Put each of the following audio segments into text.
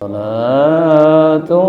Salatullah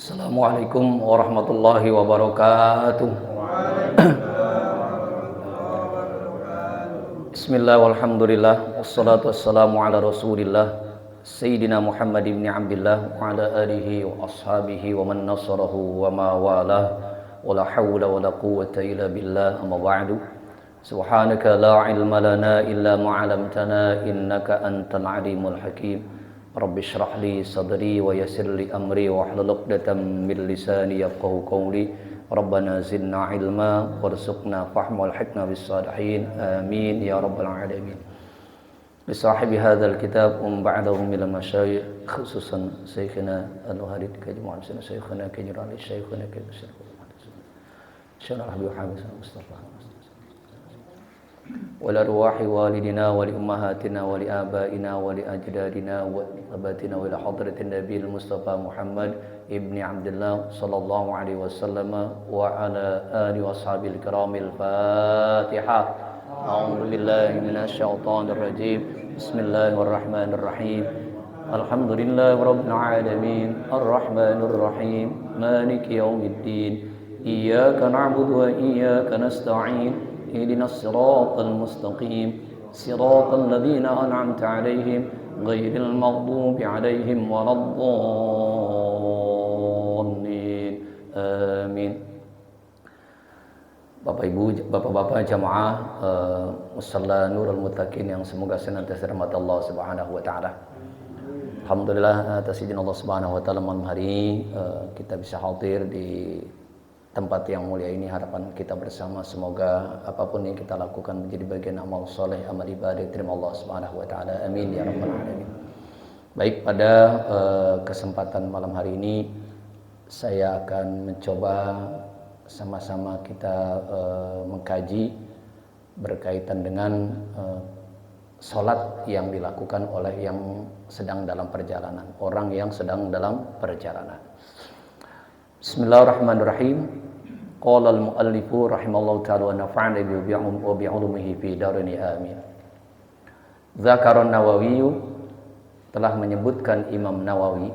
Assalamualaikum warahmatullahi wabarakatuh. Bismillah walhamdulillah wassalatu wassalamu ala rasulillah Sayyidina Muhammad ibn Abdillah wa ala alihi wa ashabihi wa man nasarahu wa ma walah wa la hawla wa la quwwata illa billah amma ba'du. Subhanaka la ilma lana illa ma 'allamtana innaka antal alimul hakim. Rabbi shrah li sadri wa yassir li amri wa hlul 'uqdatam min lisani yafqahu qawli. Rabbana zidna ilma warzuqna fahma wal hikmah bis salihin. Amin ya rabbal alamin. Li sahibi hadzal kitab ba'dahum min al-masyayikh khususan Syekhina Al-Warid Kaji Muhammad Syekhina Kaji Rali Syekhina Kaji Syarah Habib Hafiz Mustafa ولأرواح والدنا ولأمهاتنا ولآبائنا ولأجدادنا وأباتنا وإلى حضرة النبي المصطفى محمد ابن عبد الله صلى الله عليه وسلم وعلى آله وأصحابه الكرام. الفاتحة. أعوذ بالله من الشيطان الرجيم. بسم الله الرحمن الرحيم. الحمد لله رب العالمين الرحمن الرحيم مالك يوم الدين إياك نعبد وإياك نستعين اهدنا الصراط المستقيم صراط الذين أنعمت عليهم غير المغضوب عليهم ولا الضالين آمين. Bapak Ibu, Bapak-bapak jamaah Musalla Nurul Muttaqin yang semoga senantiasa rahmat Allah Subhanahu wa taala. Alhamdulillah atas izin Allah Subhanahu wa taala malam hari kita bisa hadir di tempat yang mulia ini. Harapan kita bersama semoga apapun yang kita lakukan menjadi bagian amal soleh, amal ibadah terima Allah Subhanahu wa taala. Amin ya rabbal alamin. Baik, pada kesempatan malam hari ini saya akan mencoba sama-sama kita mengkaji berkaitan dengan sholat yang dilakukan oleh yang sedang dalam perjalanan, orang yang sedang dalam perjalanan. Bismillahirrahmanirrahim. Qala al-muallifu rahimallahu ta'ala wa nafa'ana bi 'ulumihi fi darini amin. Dzakara an-Nawawi, telah menyebutkan Imam Nawawi,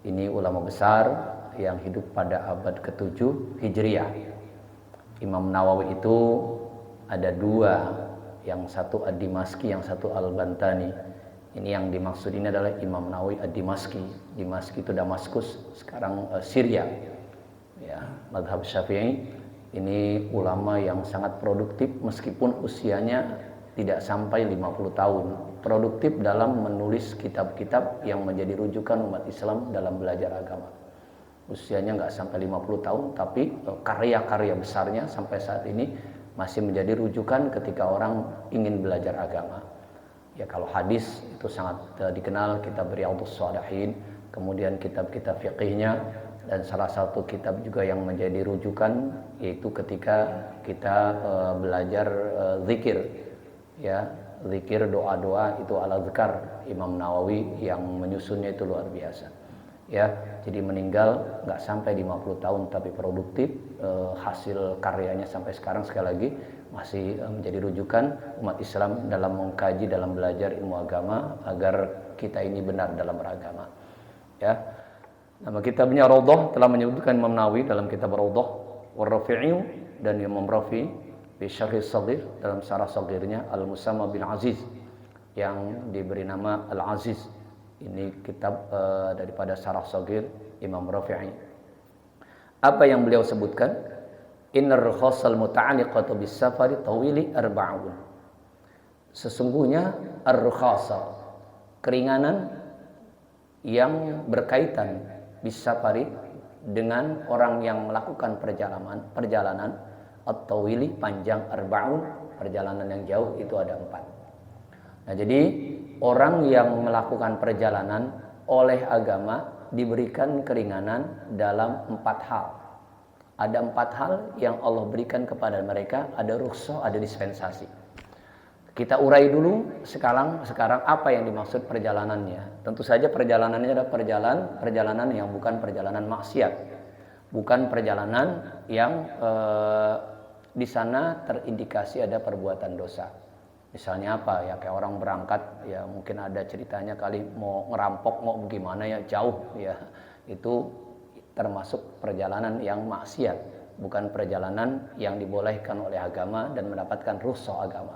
ini ulama besar yang hidup pada abad ke-7 Hijriah. Imam Nawawi itu ada dua, yang satu Ad-Dimashqi, yang satu Al-Bantani. Ini yang dimaksud ini adalah Imam Nawawi Ad-Dimashqi. Dimashqi itu Damaskus, sekarang Syria. Ya, mazhab Syafi'i. Ini ulama yang sangat produktif meskipun usianya tidak sampai 50 tahun. Produktif dalam menulis kitab-kitab yang menjadi rujukan umat Islam dalam belajar agama. Usianya nggak sampai 50 tahun, tapi karya-karya besarnya sampai saat ini masih menjadi rujukan ketika orang ingin belajar agama. Ya, kalau hadis itu sangat dikenal, kitab Riyadhus Shalihin, kemudian kitab-kitab fiqihnya, dan salah satu kitab juga yang menjadi rujukan yaitu ketika kita belajar zikir, ya, zikir, doa-doa itu al-azkar. Imam Nawawi yang menyusunnya itu luar biasa. Ya, jadi meninggal nggak sampai 50 tahun tapi produktif, hasil karyanya sampai sekarang sekali lagi masih menjadi rujukan umat Islam dalam mengkaji, dalam belajar ilmu agama agar kita ini benar dalam beragama. Ya, nama kitabnya Raudhah, telah menyebutkan Imam Nawawi dalam kitab Raudhah, War-Rafi'i, dan Imam Rafi bi Syarh Shaghir, dalam syarah shaghirnya Al-Musamma bin Aziz yang diberi nama Al-Aziz. Ini kitab daripada syarah shaghir Imam Rafi'i. Apa yang beliau sebutkan? Innar rukhasal muta'alliqatu bis safari tawili arba'un. Sesungguhnya ar-rukhasa, keringanan yang berkaitan bis safari dengan orang yang melakukan perjalanan at-tawili, panjang, arba'un, perjalanan yang jauh itu ada 4. Nah, jadi orang yang melakukan perjalanan oleh agama diberikan keringanan dalam 4 hal. Ada 4 hal yang Allah berikan kepada mereka, ada rukhsah, ada dispensasi. Kita urai dulu sekarang apa yang dimaksud perjalanannya. Tentu saja perjalanannya adalah perjalanan yang bukan perjalanan maksiat. Bukan perjalanan yang di sana terindikasi ada perbuatan dosa. Misalnya apa ya, kayak orang berangkat ya, mungkin ada ceritanya kali mau ngerampok, mau bagaimana ya, jauh ya, itu termasuk perjalanan yang maksiat, bukan perjalanan yang dibolehkan oleh agama dan mendapatkan rukhsah agama.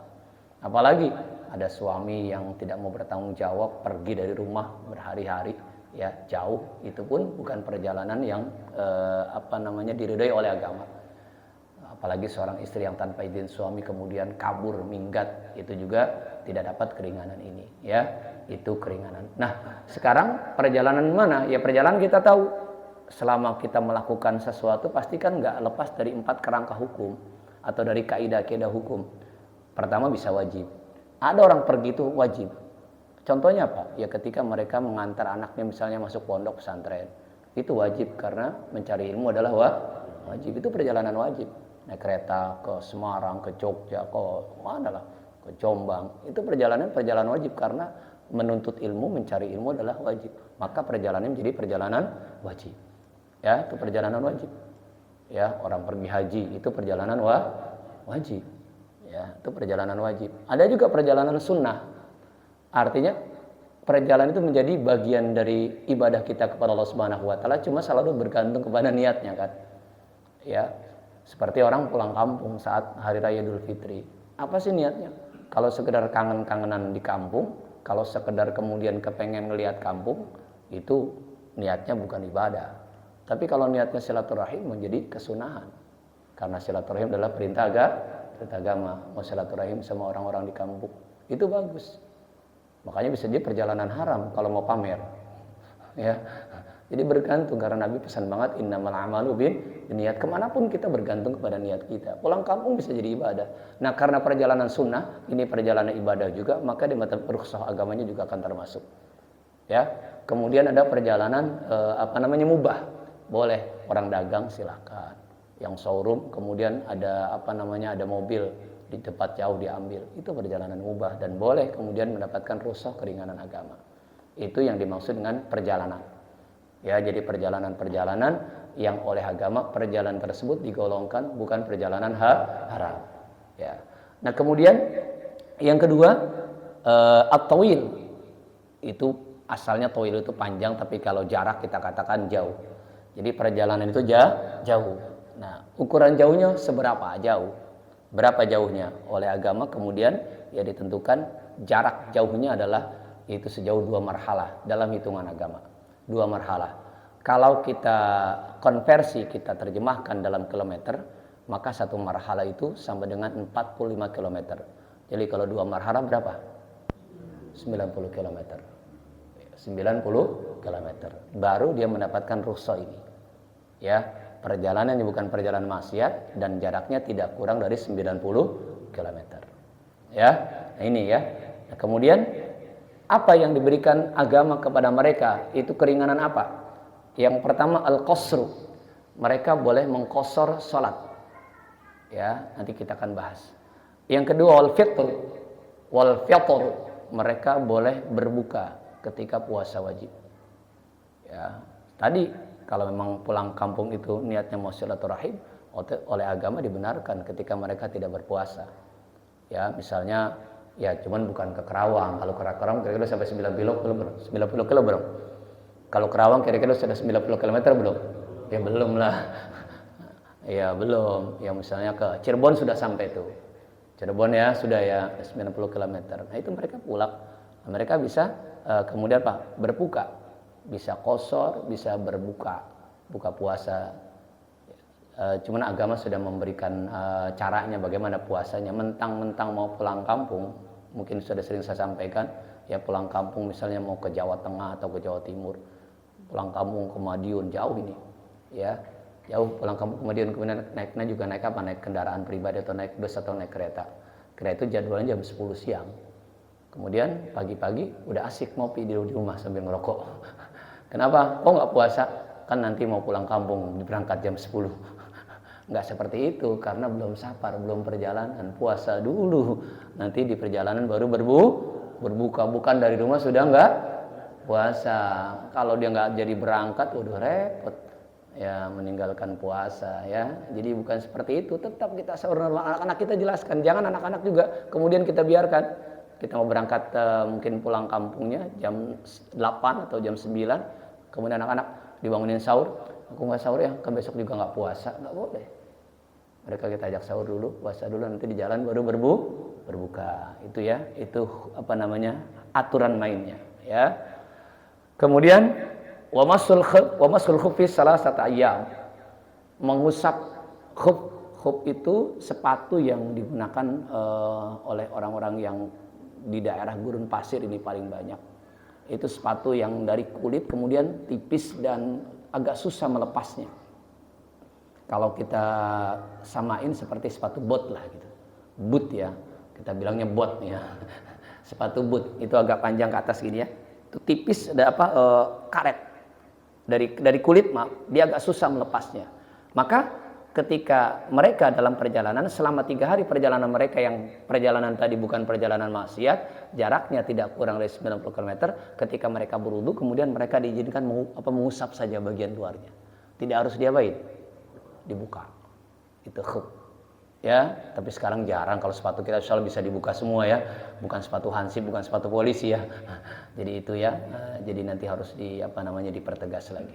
Apalagi ada suami yang tidak mau bertanggung jawab, pergi dari rumah berhari-hari ya, jauh, itu pun bukan perjalanan yang diridhoi oleh agama. Apalagi seorang istri yang tanpa izin suami kemudian kabur, minggat, itu juga tidak dapat keringanan ini, ya, itu keringanan. Nah, sekarang perjalanan mana? Ya, perjalanan kita tahu. Selama kita melakukan sesuatu pasti kan nggak lepas dari 4 kerangka hukum atau dari kaidah-kaidah hukum. Pertama bisa wajib. Ada orang pergi itu wajib. Contohnya apa? Ya, ketika mereka mengantar anaknya misalnya masuk pondok pesantren, itu wajib karena mencari ilmu adalah wajib. Itu perjalanan wajib. Naik kereta ke Semarang, ke Jogja, ke mana lah, ke Jombang, itu perjalanan wajib karena menuntut ilmu, mencari ilmu adalah wajib. Maka perjalanan menjadi perjalanan wajib. Ya, itu perjalanan wajib. Ya, orang pergi haji itu perjalanan wajib. Ya, itu perjalanan wajib. Ada juga perjalanan sunnah. Artinya perjalanan itu menjadi bagian dari ibadah kita kepada Allah Subhanahu wa taala, cuma selalu bergantung kepada niatnya kan. Ya, seperti orang pulang kampung saat hari raya Idul Fitri. Apa sih niatnya? Kalau sekedar kangen-kangenan di kampung, kalau sekedar kemudian kepengen ngelihat kampung, itu niatnya bukan ibadah. Tapi kalau niatnya silaturahim menjadi kesunahan. Karena silaturahim adalah perintah agama. Mau silaturahim sama orang-orang di kampung, itu bagus. Makanya bisa jadi perjalanan haram kalau mau pamer. Ya. Jadi bergantung, karena Nabi pesan banget innamal a'malu binniyat. Kemanapun kita bergantung kepada niat kita. Pulang kampung bisa jadi ibadah. Nah, karena perjalanan sunnah ini perjalanan ibadah juga, maka di mata rukhsah agamanya juga akan termasuk. Ya. Kemudian ada perjalanan mubah. Boleh orang dagang silakan. Yang showroom kemudian ada ada mobil di tempat jauh diambil, itu perjalanan mubah dan boleh kemudian mendapatkan rukhsah keringanan agama. Itu yang dimaksud dengan perjalanan. Ya, jadi perjalanan-perjalanan yang oleh agama perjalanan tersebut digolongkan bukan perjalanan haram. Ya. Nah, kemudian yang kedua, at-tawil. Itu asalnya tawil itu panjang, tapi kalau jarak kita katakan jauh. Jadi perjalanan itu jauh. Nah, ukuran jauhnya seberapa jauh? Berapa jauhnya? Oleh agama kemudian ya ditentukan jarak jauhnya adalah itu sejauh 2 marhalah dalam hitungan agama. 2 marhalah. Kalau kita konversi, kita terjemahkan dalam kilometer, maka 1 marhalah itu sama dengan 45 kilometer. Jadi kalau 2 marhalah berapa? 90 kilometer. 90 kilometer. Baru dia mendapatkan rukhsah ini. Ya, perjalanan yang bukan perjalanan maksiat dan jaraknya tidak kurang dari 90 kilometer. Ya, nah ini ya. Nah, kemudian apa yang diberikan agama kepada mereka? Itu keringanan apa? Yang pertama al-qasru. Mereka boleh mengqasar salat. Ya, nanti kita akan bahas. Yang kedua wal-fitr. Wal-fitr. Mereka boleh berbuka ketika puasa wajib. Ya, tadi kalau memang pulang kampung itu niatnya mau silaturahim, oleh agama dibenarkan ketika mereka tidak berpuasa. Ya, misalnya ya cuman bukan ke Kerawang. Kalau ke Kerawang kira-kira sampai 90 kilo belum? Kalau Kerawang kira-kira sudah 90 km belum? Ya belum lah. Ya belum. Ya misalnya ke Cirebon sudah sampai tuh. Cirebon ya sudah ya 90 km. Nah itu mereka pulang. Nah, mereka bisa kemudian Pak berbuka, bisa qashar, bisa berbuka, buka puasa. Cuman agama sudah memberikan caranya bagaimana puasanya. Mentang-mentang mau pulang kampung, mungkin sudah sering saya sampaikan, ya pulang kampung misalnya mau ke Jawa Tengah atau ke Jawa Timur, pulang kampung ke Madiun jauh ini, ya jauh pulang kampung ke Madiun, kemudian naiknya juga naik apa? Naik kendaraan pribadi atau naik bus atau naik kereta. Kereta itu jadwalnya jam 10 siang. Kemudian pagi-pagi udah asik ngopi di rumah sambil ngerokok. Kenapa? Kok nggak puasa? Kan nanti mau pulang kampung berangkat jam 10. Nggak seperti itu, karena belum safar, belum perjalanan. Puasa dulu, nanti di perjalanan baru berbuka. Bukan dari rumah sudah nggak puasa. Kalau dia nggak jadi berangkat, waduh repot. Ya meninggalkan puasa ya. Jadi bukan seperti itu. Tetap kita sahur. Anak-anak kita jelaskan. Jangan anak-anak juga kemudian kita biarkan. Kita mau berangkat mungkin pulang kampungnya jam 8 atau jam 9. Kemudian anak-anak dibangunin sahur. Aku nggak sahur ya, kan besok juga nggak puasa. Nggak boleh. Mereka kita ajak sahur dulu, puasa dulu, nanti di jalan baru berbuka. Itu ya, itu apa namanya aturan mainnya ya. Kemudian wa masul khuffi salasata ayyam. Mengusap khuf itu sepatu yang digunakan oleh orang-orang yang di daerah gurun pasir ini paling banyak. Itu sepatu yang dari kulit kemudian tipis dan agak susah melepasnya. Kalau kita samain seperti sepatu bot lah gitu. Boot ya. Kita bilangnya bot ya. Sepatu boot itu agak panjang ke atas gini ya. Itu tipis ada apa karet. Dari kulit dia agak susah melepasnya. Maka ketika mereka dalam perjalanan selama 3 hari perjalanan mereka yang perjalanan tadi bukan perjalanan maksiat, jaraknya tidak kurang dari 90 km, ketika mereka berwudu kemudian mereka diizinkan mengusap saja bagian luarnya. Tidak harus diapain? Dibuka. Itu khuf. Ya, tapi sekarang jarang kalau sepatu kita selalu bisa dibuka semua ya. Bukan sepatu hansip, bukan sepatu polisi ya. Jadi itu ya. Jadi nanti harus dipertegas lagi.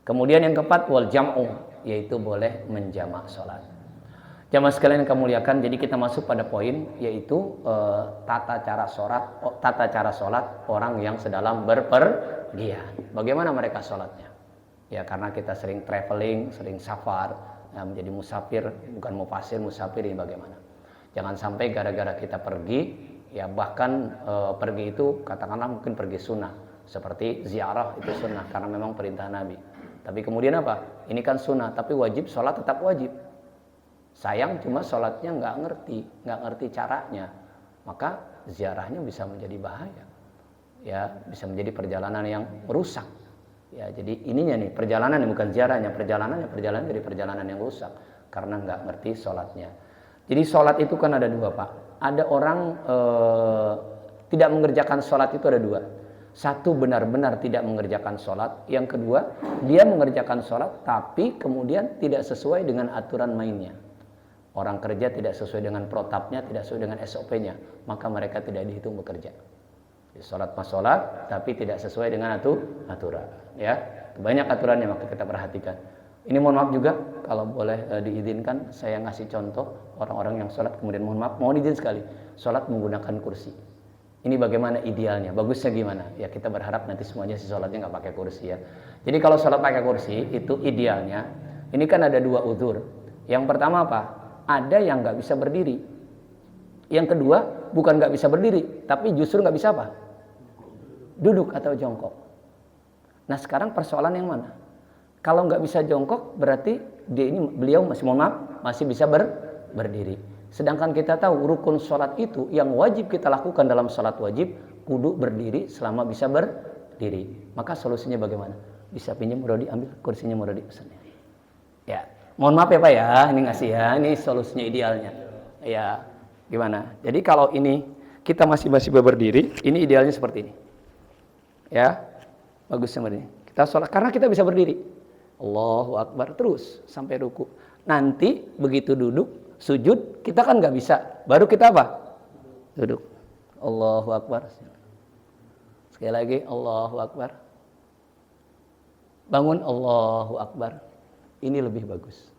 Kemudian yang keempat wal jam'u, yaitu boleh menjamak salat. Jamaah sekalian yang kami muliakan, jadi kita masuk pada poin yaitu tata cara salat orang yang sedang berpergian. Bagaimana mereka salatnya? Ya karena kita sering traveling, sering safar, ya, menjadi musafir, bukan mufasir, musafir ini bagaimana? Jangan sampai gara-gara kita pergi, ya bahkan pergi itu katakanlah mungkin pergi sunnah, seperti ziarah itu sunnah karena memang perintah Nabi. Tapi kemudian apa? Ini kan sunnah, tapi wajib, sholat tetap wajib. Sayang cuma sholatnya nggak ngerti caranya. Maka ziarahnya bisa menjadi bahaya. Ya, bisa menjadi perjalanan yang merusak. Ya, jadi ininya nih, perjalanan bukan ziarahnya, perjalanan jadi perjalanan yang rusak. Karena nggak ngerti sholatnya. Jadi sholat itu kan ada dua, Pak. Ada orang tidak mengerjakan sholat itu ada dua. Satu, benar-benar tidak mengerjakan sholat. Yang kedua, dia mengerjakan sholat tapi kemudian tidak sesuai dengan aturan mainnya. Orang kerja tidak sesuai dengan protapnya, tidak sesuai dengan SOP-nya, maka mereka tidak dihitung bekerja. Jadi, sholat pas sholat tapi tidak sesuai dengan aturan. Ya, banyak aturannya, maka kita perhatikan. Ini mohon maaf juga, kalau boleh diizinkan saya ngasih contoh orang-orang yang sholat kemudian mohon maaf, mohon izin sekali, sholat menggunakan kursi. Ini bagaimana idealnya, bagusnya gimana? Ya kita berharap nanti semuanya si sholatnya nggak pakai kursi ya. Jadi kalau sholat pakai kursi itu idealnya. Ini kan ada dua uzur. Yang pertama apa? Ada yang nggak bisa berdiri. Yang kedua bukan nggak bisa berdiri, tapi justru nggak bisa apa? Duduk atau jongkok. Nah sekarang persoalan yang mana? Kalau nggak bisa jongkok berarti beliau masih mohon maaf masih bisa berdiri. Sedangkan kita tahu rukun sholat itu yang wajib kita lakukan dalam sholat wajib kudu berdiri selama bisa berdiri. Maka solusinya bagaimana? Bisa pinjam Rodi, ambil kursinya Rodi pesannya. Ya, mohon maaf ya Pak ya, ini ngasih ya, ini solusinya idealnya. Ya, gimana? Jadi kalau ini kita masih berdiri, ini idealnya seperti ini. Ya, bagus seperti ini. Kita sholat karena kita bisa berdiri. Allahu Akbar terus sampai ruku. Nanti begitu duduk sujud kita kan nggak bisa, baru kita apa? Duduk. Allahu Akbar. Sekali lagi Allahu Akbar. Bangun Allahu Akbar. Ini lebih bagus.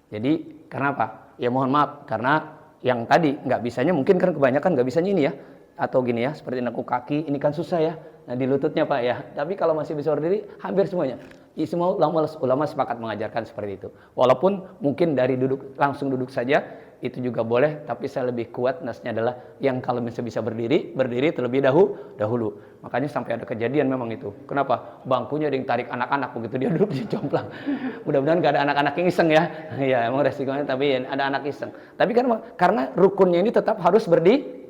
Jadi karena apa? Ya mohon maaf karena yang tadi nggak bisanya mungkin kan kebanyakan nggak bisanya ini ya, atau gini ya seperti nekuk kaki ini kan susah ya. Nah di lututnya Pak ya. Tapi kalau masih bisa berdiri hampir semuanya. Semua ulama sepakat mengajarkan seperti itu. Walaupun mungkin dari langsung duduk saja itu juga boleh, tapi saya lebih kuat nasnya adalah yang kalau bisa berdiri terlebih dahulu. Makanya sampai ada kejadian memang itu. Kenapa? Bangkunya ada yang tarik anak-anak begitu dia duduk di jomplang. Mudah-mudahan nggak ada anak-anak yang iseng ya. Ya emang resikonya tapi ada anak iseng. Tapi karena rukunnya ini tetap harus berdiri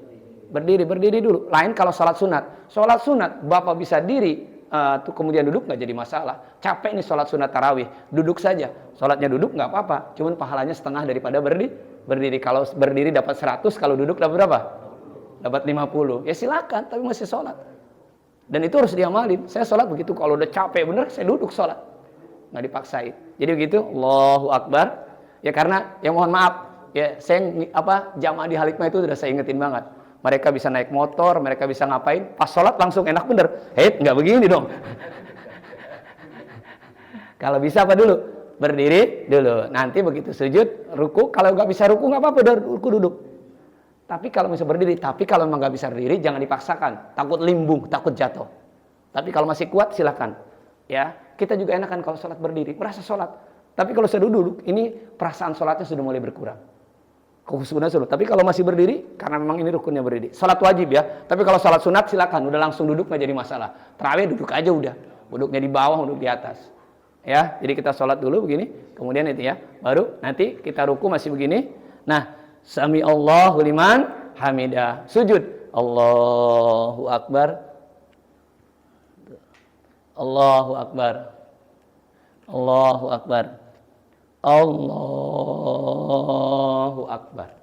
dulu. Lain kalau sholat sunat Bapak bisa diri tuh kemudian duduk nggak jadi masalah. Capek nih sholat sunat tarawih, duduk saja. Sholatnya duduk nggak apa-apa, cuman pahalanya setengah daripada berdiri. Kalau berdiri dapat 100, kalau duduk dapat berapa? Dapat 50. Ya silakan, tapi masih sholat. Dan itu harus diamalin. Saya sholat begitu, kalau udah capek bener, saya duduk sholat. Nggak dipaksain. Jadi begitu, Allahu Akbar. Ya karena, ya mohon maaf, ya saya jamaah di Halikmah itu sudah saya ingetin banget. Mereka bisa naik motor, mereka bisa ngapain, pas sholat langsung enak bener. Nggak begini dong. Kalau bisa apa dulu? Berdiri dulu. Nanti begitu sujud, ruku. Kalau nggak bisa ruku, nggak apa-apa, udah ruku duduk. Tapi kalau bisa berdiri, tapi kalau memang nggak bisa berdiri, jangan dipaksakan. Takut limbung, takut jatuh. Tapi kalau masih kuat, silakan. Ya, kita juga enakan kalau sholat berdiri, merasa sholat. Tapi kalau sudah duduk, ini perasaan sholatnya sudah mulai berkurang. Khususnya sunat. Tapi kalau masih berdiri, karena memang ini rukunnya berdiri. Sholat wajib ya. Tapi kalau sholat sunat silakan, udah langsung duduk nggak jadi masalah. Tarawih duduk aja udah. Duduknya di bawah, duduk di atas. Ya, jadi kita sholat dulu begini, kemudian itu ya, baru nanti kita ruku masih begini. Nah, sami Allahu liman hamidah. Sujud. Allahu Akbar. Allahu Akbar. Allahu Akbar. Allahu Akbar.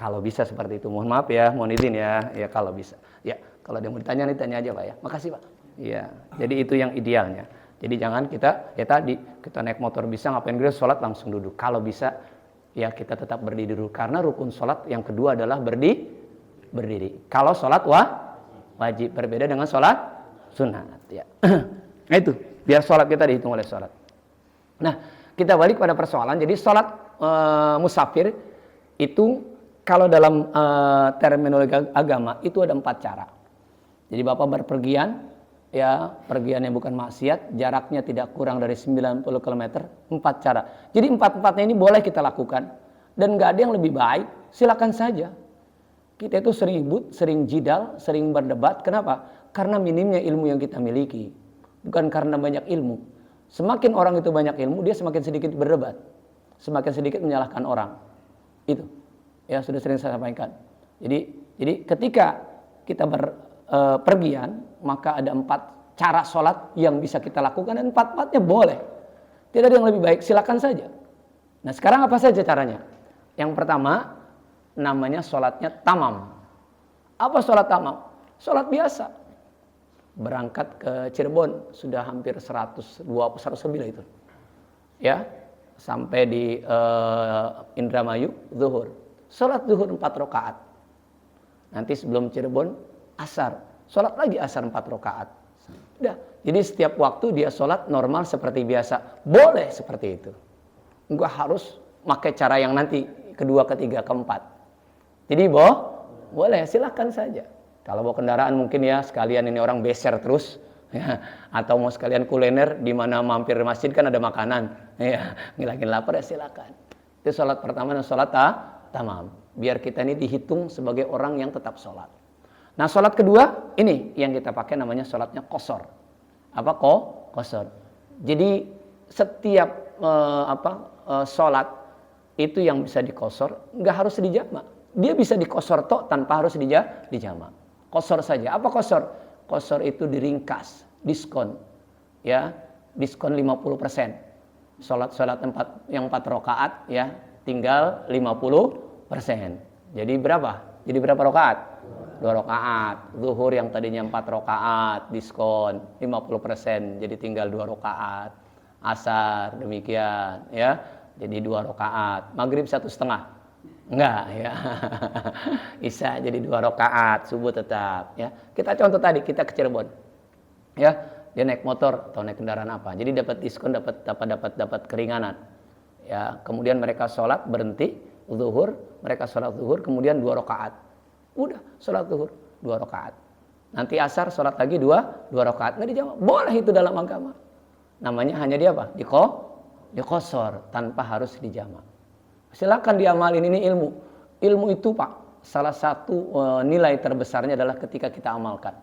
Kalau bisa seperti itu, mohon maaf ya, mohon izin ya, ya kalau bisa. Ya, kalau ada yang mau ditanya, aja Pak ya. Makasih Pak. Ya, jadi itu yang idealnya. Jadi jangan kita, ya tadi, kita naik motor bisa ngapain gitu, sholat langsung duduk. Kalau bisa, ya kita tetap berdiri dulu. Karena rukun sholat yang kedua adalah berdiri. Kalau sholat wajib, berbeda dengan sholat sunat. Ya. Nah itu, biar sholat kita dihitung oleh sholat. Nah, kita balik pada persoalan. Jadi sholat musafir itu kalau dalam terminologi agama itu ada 4 cara. Jadi Bapak berpergian, ya pergian yang bukan maksiat, jaraknya tidak kurang dari 90 km, 4 cara. Jadi 4-4-nya ini boleh kita lakukan. Dan nggak ada yang lebih baik, silakan saja. Kita itu sering ribut, sering jidal, sering berdebat. Kenapa? Karena minimnya ilmu yang kita miliki. Bukan karena banyak ilmu. Semakin orang itu banyak ilmu, dia semakin sedikit berdebat. Semakin sedikit menyalahkan orang. Itu. Ya sudah sering saya sampaikan. Jadi ketika kita berpergian, maka ada 4 cara sholat yang bisa kita lakukan dan 4-4-nya boleh. Tidak ada yang lebih baik, silakan saja. Nah sekarang apa saja caranya? Yang pertama namanya sholatnya tamam. Apa sholat tamam? Sholat biasa. Berangkat ke Cirebon sudah hampir 100 lebih lah itu. Ya, sampai di Indramayu zuhur. Sholat zuhur 4 rakaat. Nanti sebelum Cirebon asar. Sholat lagi asar 4 rakaat. Udah. Jadi setiap waktu dia sholat normal seperti biasa. Boleh seperti itu. Enggak harus pakai cara yang nanti kedua, ketiga, keempat. Jadi boleh, silakan saja. Kalau bawa kendaraan mungkin ya sekalian ini orang beser terus, ya. Atau mau sekalian kuliner di mana mampir masjid kan ada makanan, ya. Ngilangin lapar ya silakan. Itu sholat pertama dan sholat tamam. Biar kita ini dihitung sebagai orang yang tetap sholat. Nah sholat kedua ini yang kita pakai namanya sholatnya qashar. Apa qashar? Jadi setiap sholat itu yang bisa diqashar nggak harus dijamak. Dia bisa diqashar tok tanpa harus dijamak. Qashar saja. Apa qashar? Qashar itu diringkas, diskon. Ya, diskon 50%. Sholat yang 4 rakaat ya, tinggal 50%. Jadi berapa? Jadi berapa rakaat? 2 rakaat. Zuhur yang tadinya 4 rakaat, diskon 50%, jadi tinggal 2 rakaat. Asar demikian ya. Jadi 2 rakaat. Maghrib 1,5. Enggak ya. Isya jadi 2 rakaat, subuh tetap ya. Kita contoh tadi kita ke Cirebon. Ya, dia naik motor atau naik kendaraan apa. Jadi dapat diskon, dapat keringanan. Ya, kemudian mereka sholat berhenti zuhur, mereka sholat zuhur kemudian 2 rakaat. Udah, sholat zuhur 2 rakaat. Nanti asar sholat lagi 2 rakaat. Enggak dijawab. Boleh itu dalam agama. Namanya hanya dia apa? Diqashar tanpa harus dijamak. Silakan diamalin, ini ilmu. Ilmu itu Pak, salah satu nilai terbesarnya adalah ketika kita amalkan.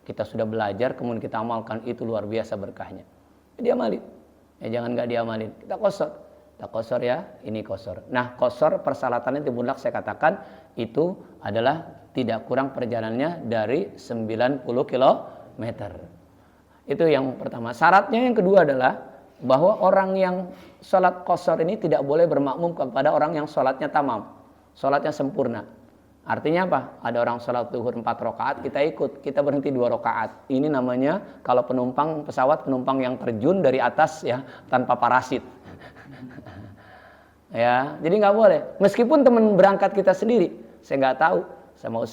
Kita sudah belajar, kemudian kita amalkan, itu luar biasa berkahnya. Diamalin. Ya jangan nggak diamalin. Kita qashar. Kita qashar ya, ini qashar. Nah, qashar persyaratannya di mutlak saya katakan itu adalah tidak kurang perjalanannya dari 90 km. Itu yang pertama. Syaratnya yang kedua adalah bahwa orang yang sholat qashar ini tidak boleh bermakmum kepada orang yang sholatnya tamam, sholatnya sempurna. Artinya apa? Ada orang sholat zuhur 4 rakaat, kita ikut, kita berhenti 2 rakaat. Ini namanya kalau penumpang pesawat, penumpang yang terjun dari atas ya tanpa parasit. Ya, jadi nggak boleh. Meskipun teman berangkat kita sendiri, saya nggak tahu, sama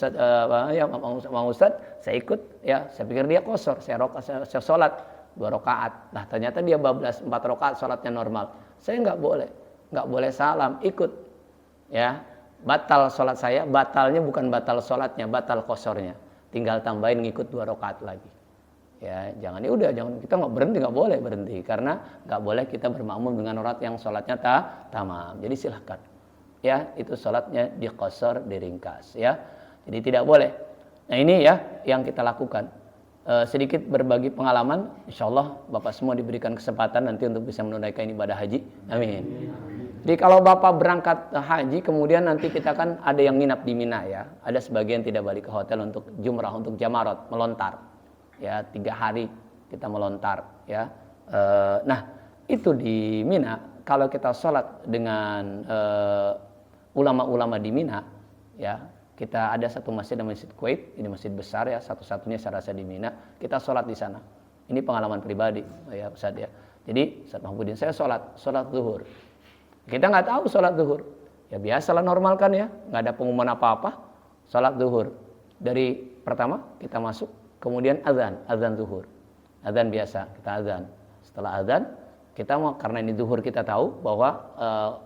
Ustadz, saya ikut, ya, saya pikir dia qashar, saya sholat 2 rakaat. Nah ternyata dia bablas 4 rakaat sholatnya normal. Saya nggak boleh salam, ikut. Ya, batal sholat saya, batalnya bukan batal sholatnya, batal qasharnya. Tinggal tambahin ngikut 2 rakaat lagi. Ya, jangan kita nggak berhenti, nggak boleh berhenti karena nggak boleh kita bermakmum dengan orang yang sholatnya tamam. Jadi silahkan. Ya, itu sholatnya diqashar, diringkas. Ya, jadi tidak boleh. Nah ini ya yang kita lakukan. Sedikit berbagi pengalaman, insya Allah Bapak semua diberikan kesempatan nanti untuk bisa menunaikan ibadah haji. Amin. Jadi kalau Bapak berangkat haji, kemudian nanti kita kan ada yang nginap di Mina ya. Ada sebagian tidak balik ke hotel untuk jumrah, untuk jamarat, melontar. Ya, 3 hari kita melontar. Ya. Nah, itu di Mina, kalau kita sholat dengan ulama-ulama di Mina, ya. Kita ada satu masjid namanya Masjid Kuwait, ini masjid besar ya, satu-satunya saya rasa di Mina. Kita sholat di sana. Ini pengalaman pribadi ya Ustaz ya. Jadi Ustaz Mahmudin saya sholat zuhur. Kita nggak tahu sholat zuhur. Ya biasalah normalkan ya, nggak ada pengumuman apa-apa. Sholat zuhur. Dari pertama kita masuk, kemudian azan zuhur. Azan biasa, kita azan. Setelah azan, kita mau karena ini zuhur kita tahu bahwa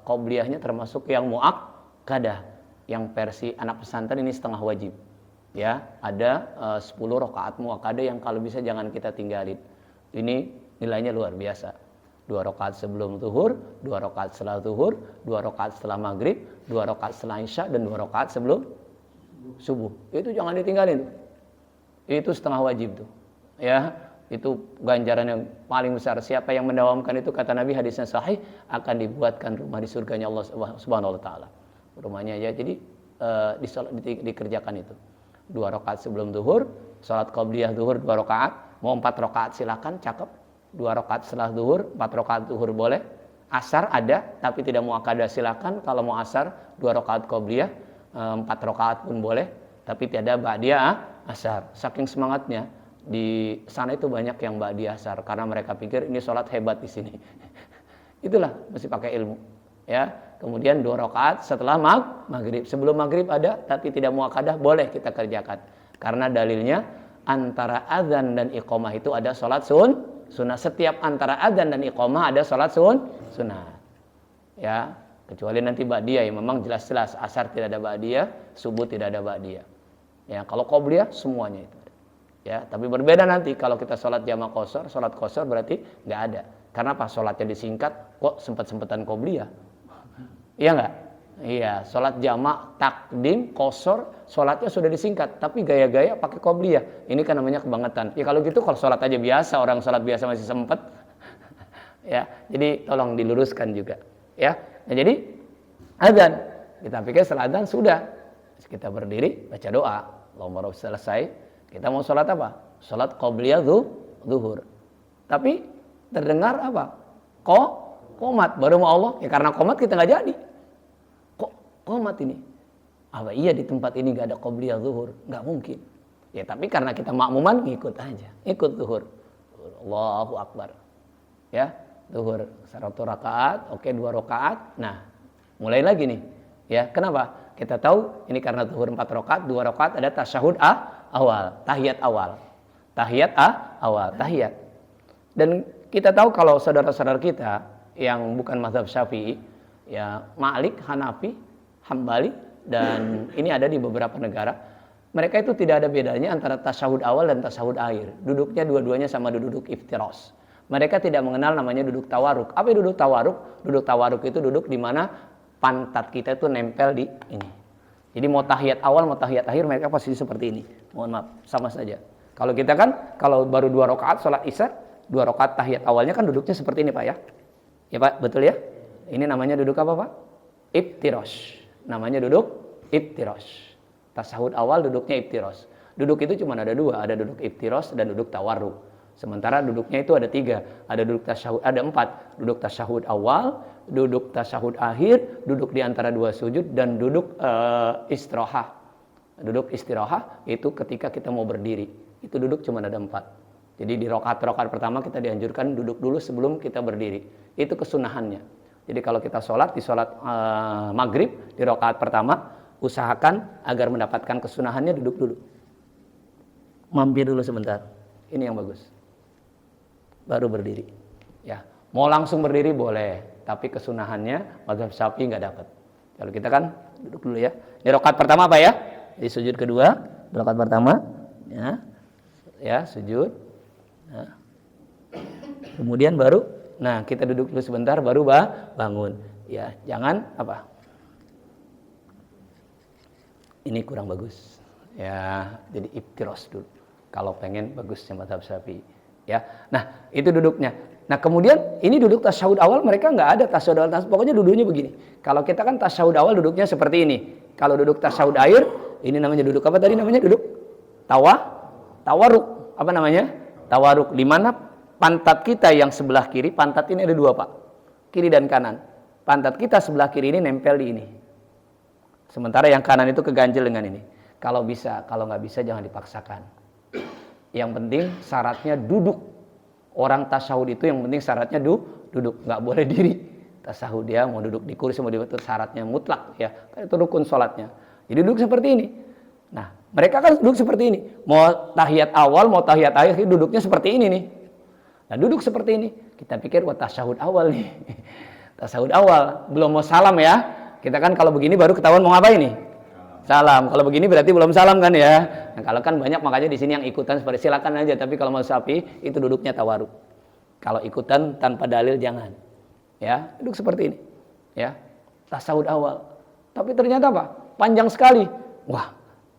qobliyahnya termasuk yang muakkadah. Yang versi anak pesantren ini setengah wajib. Ya, ada 10 rakaat muakkadah yang kalau bisa jangan kita tinggalin. Ini nilainya luar biasa. 2 rakaat sebelum zuhur, 2 rakaat setelah zuhur, 2 rakaat setelah maghrib, 2 rakaat setelah isya dan 2 rakaat sebelum subuh. Itu jangan ditinggalin. Itu setengah wajib tuh. Ya, itu ganjaran yang paling besar. Siapa yang mendawamkan itu kata Nabi hadisnya sahih akan dibuatkan rumah di surganya Allah Subhanahu wa taala. Rumahnya ya, jadi dikerjakan itu 2 rakaat sebelum zuhur, sholat qobliyah zuhur 2 rakaat, mau 4 rakaat silakan, cakep. 2 rakaat setelah zuhur, 4 rakaat zuhur boleh, Asar ada, tapi tidak muakkadah silakan. Kalau mau asar 2 rakaat qobliyah, 4 rakaat pun boleh, tapi tidak ba'diyah asar. Saking semangatnya di sana itu banyak yang ba'diyah asar karena mereka pikir ini sholat hebat di sini. Itulah mesti pakai ilmu. Ya, kemudian 2 rakaat setelah maghrib. Sebelum maghrib ada, tapi tidak muakkadah boleh kita kerjakan. Karena dalilnya antara azan dan iqamah itu ada sholat sunnah. Setiap antara azan dan iqamah ada sholat sunnah. Ya, kecuali nanti ba'diyah yang memang jelas-jelas asar tidak ada ba'diyah, subuh tidak ada ba'diyah. Ya, kalau qobliyah semuanya itu. Ya, tapi berbeda nanti kalau kita sholat jamak qashar, sholat qashar berarti nggak ada. Karena pas sholatnya disingkat, kok sempat-sempatan qobliyah? Iya nggak? Iya, sholat jamak takdim qashar, sholatnya sudah disingkat, tapi gaya-gaya pakai qobliyah. Ini kan namanya kebangetan. Ya kalau gitu kalau sholat aja biasa, orang sholat biasa masih sempat. Ya, jadi tolong diluruskan juga. Ya, nah, jadi azan. Kita pikir setelah azan sudah, kita berdiri baca doa. Allahumma rabb selesai. Kita mau sholat apa? Sholat qobliyah zuhur. Tapi terdengar apa? Qomat. Baru mau Allah. Ya karena qomat kita nggak jadi. Qomat ini. Apa iya di tempat ini nggak ada qobliyah zuhur? Nggak mungkin. Ya tapi karena kita makmuman ngikut aja. Ikut zuhur. Allahu Akbar. Ya, zuhur 1 rakaat. Oke, 2 rakaat. Nah, mulai lagi nih. Ya, kenapa? Kita tahu ini karena zuhur 4 rakaat, 2 rakaat ada tasyahud awal, tahiyat awal. Tahiyat. Dan kita tahu kalau saudara-saudara kita yang bukan mazhab Syafi'i, ya Malik, Hanafi, Hambali, dan ini ada di beberapa negara, mereka itu tidak ada bedanya antara tasyahud awal dan tasyahud akhir. Duduknya dua-duanya sama duduk iftiros. Mereka tidak mengenal namanya duduk tawaruk. Apa duduk tawaruk? Duduk tawaruk itu duduk di mana pantat kita itu nempel di ini. Jadi mau tahiyat awal, mau tahiyat akhir mereka pasti seperti ini. Mohon maaf, sama saja. Kalau kita kan, kalau baru 2 rakaat sholat isya, 2 rakaat tahiyat awalnya kan duduknya seperti ini Pak ya. Ya Pak, betul ya? Ini namanya duduk apa Pak? Iftirosh. Namanya duduk iftirosh. Tasyahud awal duduknya iftirosh. Duduk itu cuma ada 2, ada duduk iftirosh dan duduk tawarruk. Sementara duduknya itu ada 3, ada duduk tasyahud, ada 4, duduk tasyahud awal, duduk tasyahud akhir, duduk di antara 2 sujud, dan duduk istirahah. Duduk istirahah itu ketika kita mau berdiri, itu duduk cuma ada 4. Jadi di rakaat pertama kita dianjurkan duduk dulu sebelum kita berdiri, itu kesunahannya. Jadi kalau kita sholat, di sholat maghrib, di rakaat pertama, usahakan agar mendapatkan kesunahannya duduk dulu. Mampir dulu sebentar, ini yang bagus. Baru berdiri. Ya, mau langsung berdiri boleh, tapi kesunahannya mazhab Syafi'i nggak dapat. Kalau kita kan duduk dulu ya. Di rakaat pertama apa ya? Di sujud kedua, rakaat pertama, ya sujud. Nah. Kemudian baru, nah kita duduk dulu sebentar, baru bangun. Ya, jangan apa? Ini kurang bagus. Ya, jadi iftiros dulu. Kalau pengen bagusnya mazhab Syafi'i. Ya, nah itu duduknya. Nah kemudian ini duduk tasyahud awal mereka nggak ada tasyahud awal, pokoknya duduknya begini. Kalau kita kan tasyahud awal duduknya seperti ini. Kalau duduk tasyahud akhir, ini namanya duduk apa tadi namanya? Duduk tawaruk. Apa namanya? Tawaruk. Di mana pantat kita yang sebelah kiri, pantat ini ada 2 Pak, kiri dan kanan. Pantat kita sebelah kiri ini nempel di ini. Sementara yang kanan itu keganjel dengan ini. Kalau bisa, kalau nggak bisa jangan dipaksakan. Yang penting syaratnya duduk. Orang tasyahud itu yang penting syaratnya duduk, nggak boleh diri. Tasyahud dia mau duduk di kursi, mau duduk, syaratnya mutlak ya. Itu rukun sholatnya. Jadi duduk seperti ini. Nah, mereka kan duduk seperti ini. Mau tahiyat awal, mau tahiyat akhir, duduknya seperti ini nih. Nah, duduk seperti ini. Kita pikir wah tasyahud awal nih. Tasyahud awal, belum mau salam ya. Kita kan kalau begini baru ketahuan mau ngapain nih? Salam. Kalau begini berarti belum salam kan ya. Nah, kalau kan banyak makanya di sini yang ikutan seperti silakan aja, tapi kalau mau Syafi'i itu duduknya tawaruk. Kalau ikutan tanpa dalil jangan. Ya, duduk seperti ini. Ya. Tasyahud awal. Tapi ternyata apa? Panjang sekali. Wah,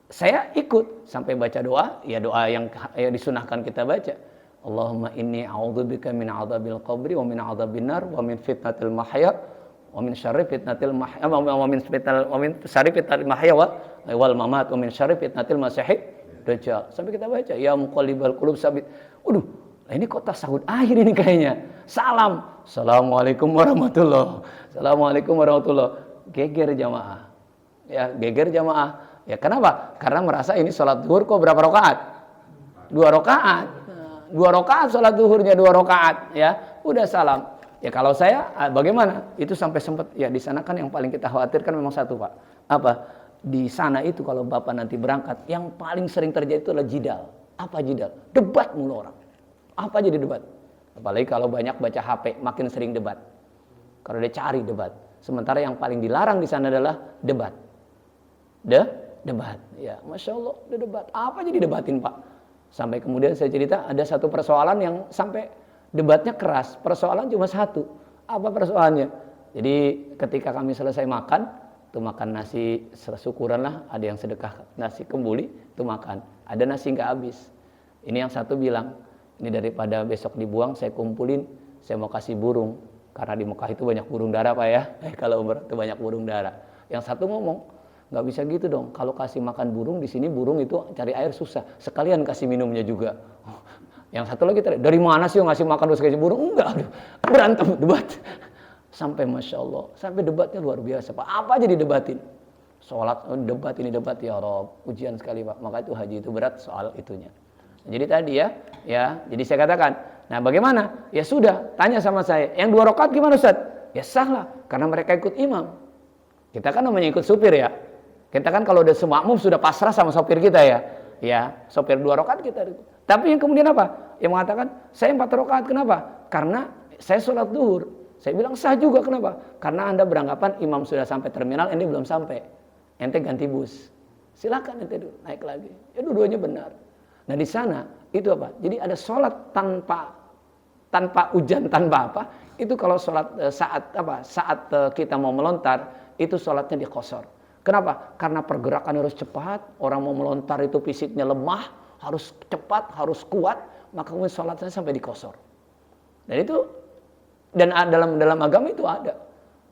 saya ikut sampai baca doa, ya doa yang disunahkan kita baca. Allahumma inni a'udzubika min 'adzabil qabri wa min 'adzabin nar wa min fitnatil mahya wa min syarri fitnatil mahya wa min syarri fitnatil mahya wal mamat wa min syarri fitnatil masiihid dajjal. Sampai kita baca ya muqallibal qulub sabit. Waduh, Nah, ini kok tasahud akhir ini kayaknya. Salam. Assalamualaikum warahmatullahi. Assalamualaikum warahmatullahi. Geger jamaah. Ya, geger jamaah. Ya, kenapa? Karena merasa ini sholat zuhur kok berapa rakaat? 2 rakaat. 2 rakaat sholat zuhurnya 2 rakaat. Ya, udah salam. Ya kalau saya bagaimana? Itu sampai sempat ya di sana kan yang paling kita khawatirkan memang satu, Pak. Apa? Di sana itu kalau Bapak nanti berangkat, yang paling sering terjadi itu adalah jidal. Apa jidal? Debat mulu orang. Apa jadi debat? Apalagi kalau banyak baca HP, makin sering debat. Kalau dia cari debat. Sementara yang paling dilarang di sana adalah debat. Debat. Ya, Masya Allah, debat. Apa jadi debatin, Pak? Sampai kemudian saya cerita ada satu persoalan yang sampai debatnya keras. Persoalan cuma satu. Apa persoalannya? Jadi ketika kami selesai makan, tuh makan nasi syukuran lah, ada yang sedekah nasi kembuli, tuh makan. Ada nasi nggak habis. Ini yang satu bilang, ini daripada besok dibuang, saya kumpulin, saya mau kasih burung. Karena di Mekah itu banyak burung dara, Pak ya. Kalau umrah itu banyak burung dara. Yang satu ngomong, nggak bisa gitu dong. Kalau kasih makan burung, di sini burung itu cari air susah. Sekalian kasih minumnya juga. Yang satu lagi, dari mana sih ngasih makan terus kasih burung? Enggak, aduh, berantem, debat. Sampai Masya Allah, sampai debatnya luar biasa, Pak. Apa aja didebatin? Sholat, debat ini debat, ya Rob. Ujian sekali, Pak. Maka itu haji itu berat soal itunya. Jadi tadi ya, jadi saya katakan, nah bagaimana? Ya sudah, tanya sama saya, yang 2 rakaat gimana Ustaz? Ya sah lah, karena mereka ikut imam. Kita kan namanya ikut supir ya. Kita kan kalau udah semakmum sudah pasrah sama sopir kita ya. Ya, sopir 2 rakaat kita. Tapi yang kemudian apa? Yang mengatakan, saya 4 rakaat, kenapa? Karena saya sholat zuhur. Saya bilang sah juga, kenapa? Karena Anda beranggapan imam sudah sampai terminal, ini belum sampai. Ente ganti bus. Silakan ente dulu, naik lagi. Ya dua-duanya benar. Nah di sana itu apa? Jadi ada sholat tanpa hujan, tanpa apa? Itu kalau sholat saat kita mau melontar, itu sholatnya diqashar. Kenapa? Karena pergerakan harus cepat. Orang mau melontar itu fisiknya lemah, harus cepat, harus kuat. Maka kemudian sholatnya sampai diqashar. Dan itu dalam agama itu ada.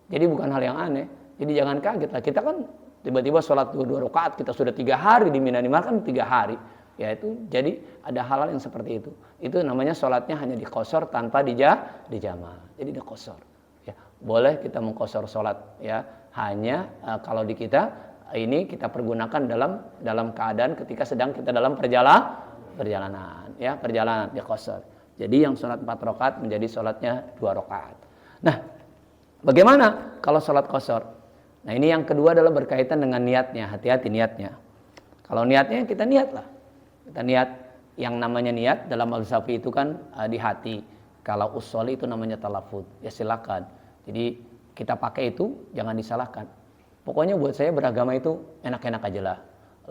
Jadi bukan hal yang aneh. Jadi jangan kaget lah. Kita kan tiba-tiba sholat 2 rakaat, kita sudah 3 hari di Mina, kan 3 hari. Ya itu jadi ada hal-hal yang seperti itu. Itu namanya sholatnya hanya diqashar tanpa dijama. Jadi diqashar. Ya, boleh kita mengqashar sholat ya. Hanya kalau di kita ini kita pergunakan dalam keadaan ketika sedang kita dalam perjalanan ya, perjalanan diqashar. Jadi yang sholat 4 rakaat menjadi sholatnya 2 rakaat. Nah, bagaimana kalau sholat qashar? Nah ini yang kedua adalah berkaitan dengan niatnya. Hati-hati niatnya. Kalau niatnya kita niatlah. Kita niat, yang namanya niat dalam mazhab itu kan di hati. Kalau usholi itu namanya talafud. Ya silakan. Jadi kita pakai itu jangan disalahkan. Pokoknya buat saya beragama itu enak-enak aja lah.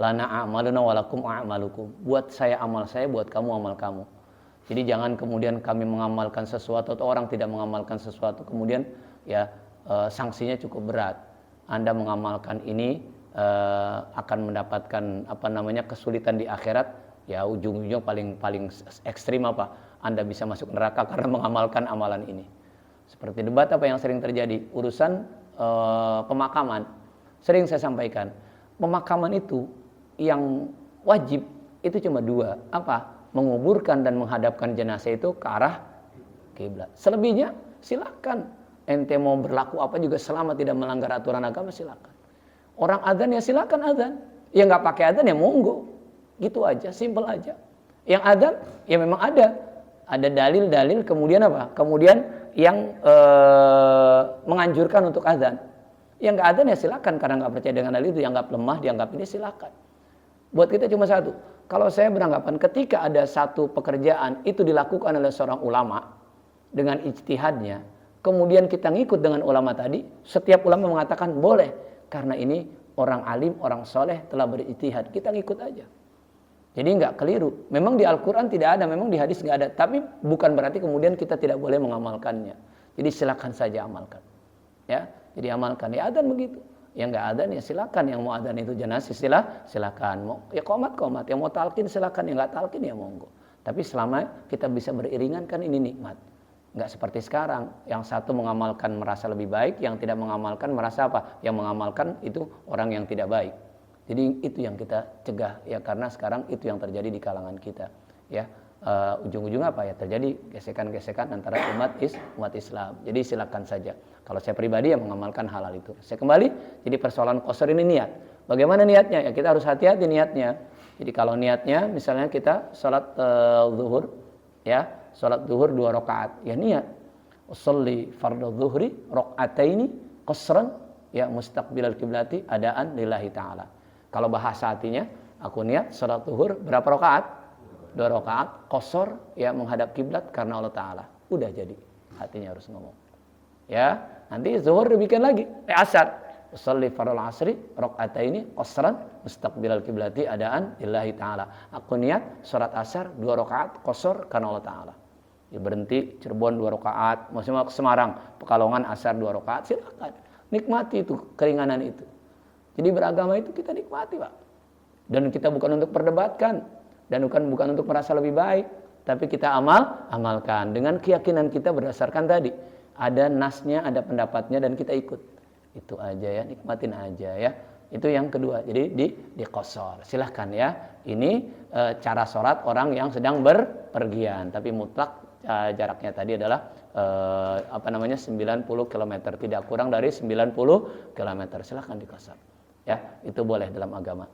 Lana a'maluna walakum a'malukum. Buat saya amal saya, buat kamu amal kamu. Jadi jangan kemudian kami mengamalkan sesuatu atau orang tidak mengamalkan sesuatu. Kemudian ya sanksinya cukup berat. Anda mengamalkan ini akan mendapatkan kesulitan di akhirat. Ya ujung-ujungnya paling ekstrim apa? Anda bisa masuk neraka karena mengamalkan amalan ini. Seperti debat apa yang sering terjadi, urusan pemakaman. Sering saya sampaikan, pemakaman itu yang wajib itu cuma 2. Apa? Menguburkan dan menghadapkan jenazah itu ke arah kiblat. Selebihnya silakan. Ente mau berlaku apa juga selama tidak melanggar aturan agama silakan. Orang adzan ya silakan adzan. Yang nggak pakai adzan ya monggo. Gitu aja, simple aja. Yang adzan ya memang ada dalil-dalil, kemudian apa? Kemudian yang menganjurkan untuk adzan. Yang nggak adzan ya silakan, karena nggak percaya dengan dalil itu, dianggap lemah, dianggap ini silakan. Buat kita cuma satu. Kalau saya beranggapan ketika ada satu pekerjaan itu dilakukan oleh seorang ulama dengan ijtihadnya, kemudian kita ngikut dengan ulama tadi, setiap ulama mengatakan boleh karena ini orang alim, orang soleh telah berijtihad, kita ngikut aja. Jadi nggak keliru. Memang di Al-Quran tidak ada, memang di hadis nggak ada. Tapi bukan berarti kemudian kita tidak boleh mengamalkannya. Jadi silakan saja amalkan. Ya, jadi amalkan. Ya adzan begitu. Yang nggak adzan ya silakan. Yang mau adzan itu jenazah silakan. Mau ya qomat. Yang mau talqin silakan. Yang nggak talqin ya monggo. Tapi selama kita bisa beriringan kan ini nikmat. Nggak seperti sekarang. Yang satu mengamalkan merasa lebih baik, yang tidak mengamalkan merasa apa? Yang mengamalkan itu orang yang tidak baik. Jadi itu yang kita cegah ya, karena sekarang itu yang terjadi di kalangan kita ya. ujung-ujungnya apa ya, terjadi gesekan-gesekan antara umat Islam. Jadi silakan saja. Kalau saya pribadi yang mengamalkan hal itu. Saya kembali, jadi persoalan qasar ini niat. Bagaimana niatnya? Ya kita harus hati-hati niatnya. Jadi kalau niatnya misalnya kita sholat zuhur, ya sholat zuhur 2 rakaat, ya niat usolli fardhu zuhri rakaataini qasran ya mustaqbilal kiblati adaan lillahi ta'ala. Kalau bahasa hatinya, aku niat sholat zuhur berapa rakaat? 2 rakaat qasar ya menghadap kiblat karena Allah Ta'ala. Udah jadi, hatinya harus ngomong. Ya, nanti zuhur dibikin lagi, asar. Usolli fardhu asri rakaataini qasran mustaqbilal kiblati adaan lillahi ta'ala. Aku niat sholat asar 2 rakaat qasar karena Allah Ta'ala. Ya berhenti Cirebon 2 rakaat, maksudnya ke Semarang, Pekalongan asar 2 rakaat, silakan. Nikmati itu keringanan itu. Jadi beragama itu kita nikmati, Pak. Dan kita bukan untuk perdebatkan dan bukan untuk merasa lebih baik, tapi kita amalkan dengan keyakinan kita berdasarkan tadi. Ada nasnya, ada pendapatnya dan kita ikut. Itu aja ya, nikmatin aja ya. Itu yang kedua. Jadi di qasar. Silahkan ya. Ini cara sholat orang yang sedang berpergian, tapi mutlak jaraknya tadi adalah 90 km, tidak kurang dari 90 km. Silahkan di qasar. Ya, itu boleh dalam agama.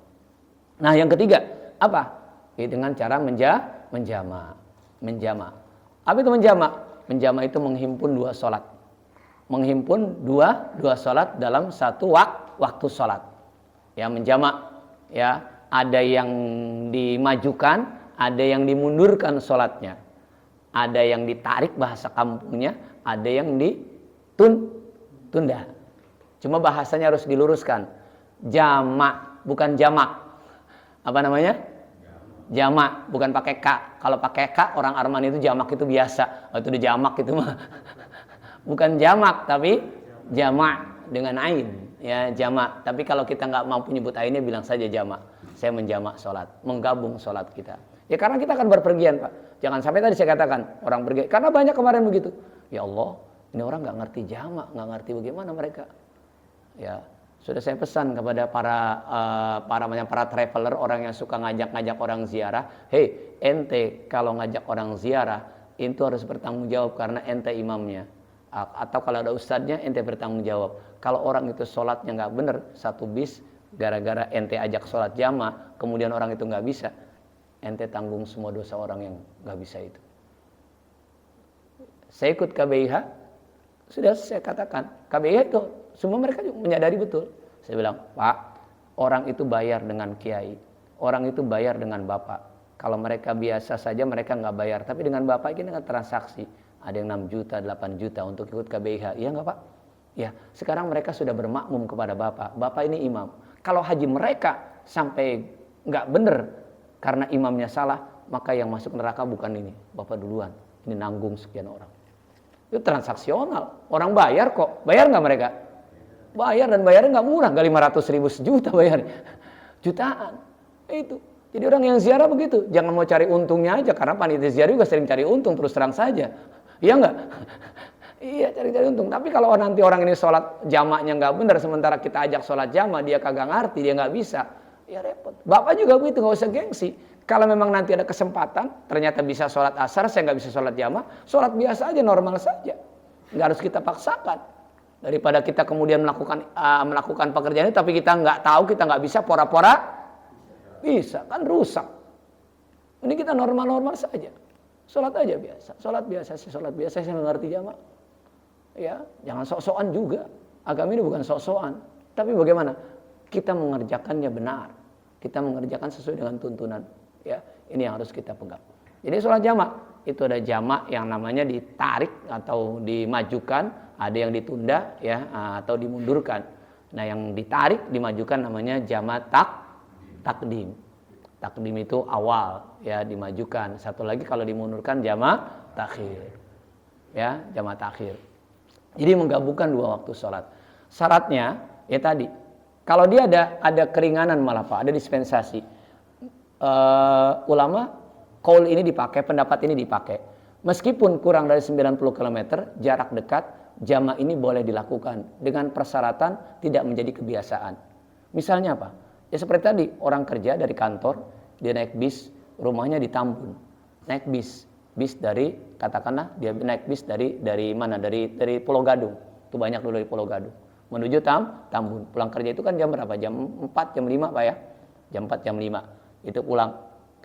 Nah, yang ketiga apa? Dengan cara menjama. Apa itu menjama? Menjama itu menghimpun 2 sholat. Menghimpun dua sholat dalam satu waktu sholat. Ya, menjama. Ya, ada yang dimajukan, ada yang dimundurkan sholatnya. Ada yang ditarik bahasa kampungnya, ada yang ditunda. Cuma bahasanya harus diluruskan. Jamak, bukan jamak. Apa namanya? Jamak, bukan pakai K. Kalau pakai K, orang Arman itu jamak itu biasa. Oh, itu di jamak itu mah. Bukan jamak, tapi jamak dengan ain. Ya, jamak. Tapi kalau kita nggak mampu nyebut ainnya, bilang saja jamak. Saya menjamak sholat, menggabung sholat kita. Ya karena kita akan berpergian, Pak. Jangan sampai tadi saya katakan orang pergi. Karena banyak kemarin begitu. Ya Allah, ini orang nggak ngerti jamak, nggak ngerti bagaimana mereka. Ya, sudah saya pesan kepada para traveler, orang yang suka ngajak-ngajak orang ziarah. Hei, ente kalau ngajak orang ziarah, itu harus bertanggung jawab karena ente imamnya. Atau kalau ada ustadznya, ente bertanggung jawab. Kalau orang itu sholatnya nggak benar, satu bis, gara-gara ente ajak sholat jamaah, kemudian orang itu nggak bisa, ente tanggung semua dosa orang yang nggak bisa itu. Saya ikut KBIH, sudah saya katakan, KBIH itu semua mereka juga menyadari betul. Saya bilang, Pak, orang itu bayar dengan kiai, orang itu bayar dengan bapak. Kalau mereka biasa saja mereka nggak bayar, tapi dengan bapak ini dengan transaksi. Ada yang 6 juta, 8 juta untuk ikut KBIH. Iya nggak, Pak? Ya, sekarang mereka sudah bermakmum kepada bapak. Bapak ini imam. Kalau haji mereka sampai nggak bener karena imamnya salah, maka yang masuk neraka bukan ini, bapak duluan. Ini nanggung sekian orang. Itu transaksional. Orang bayar kok. Bayar nggak mereka? Bayar, dan bayarnya nggak murah. Nggak 500.000 sejuta bayar. Jutaan. Itu. Jadi orang yang ziarah begitu. Jangan mau cari untungnya aja. Karena panitia ziarah juga sering cari untung, terus terang saja. Iya nggak? Iya, cari-cari untung. Tapi kalau nanti orang ini sholat jamaknya nggak benar, sementara kita ajak sholat jamak, dia kagak ngerti, dia nggak bisa, ya repot. Bapak juga begitu, nggak usah gengsi. Kalau memang nanti ada kesempatan, ternyata bisa sholat asar, saya nggak bisa sholat jamak, sholat biasa aja, normal saja. Nggak harus kita paksakan. Daripada kita kemudian melakukan pekerjaan itu, tapi kita nggak tahu, kita nggak bisa, pora-pora bisa, kan rusak. Ini kita normal-normal saja. Sholat aja biasa, sholat biasa, saya nggak ngerti jamak. Ya, jangan sok-sokan juga. Agama ini bukan sok-sokan. Tapi bagaimana? Kita mengerjakannya benar. Kita mengerjakan sesuai dengan tuntunan. Ya, ini yang harus kita pegang. Jadi sholat jamak itu ada jamak yang namanya ditarik atau dimajukan, ada yang ditunda ya atau dimundurkan. Nah, yang ditarik dimajukan namanya jamak takdim. Takdim itu awal ya dimajukan. Satu lagi kalau dimundurkan jamak takhir. Ya, jamak takhir. Jadi menggabungkan 2 waktu sholat. Syaratnya ya tadi, kalau dia ada keringanan malah Pak, ada dispensasi. Ulama qaul ini dipakai, pendapat ini dipakai. Meskipun kurang dari 90 km jarak dekat, jamak ini boleh dilakukan dengan persyaratan tidak menjadi kebiasaan. Misalnya apa? Ya seperti tadi, orang kerja dari kantor, dia naik bis, rumahnya di Tambun. naik bis dari, katakanlah dia naik bis dari mana, dari Pulau Gadung, itu banyak dulu dari Pulau Gadung menuju Tambun. Pulang kerja itu kan jam berapa? Jam 4, jam 5 Pak ya, jam 4, jam 5 itu pulang.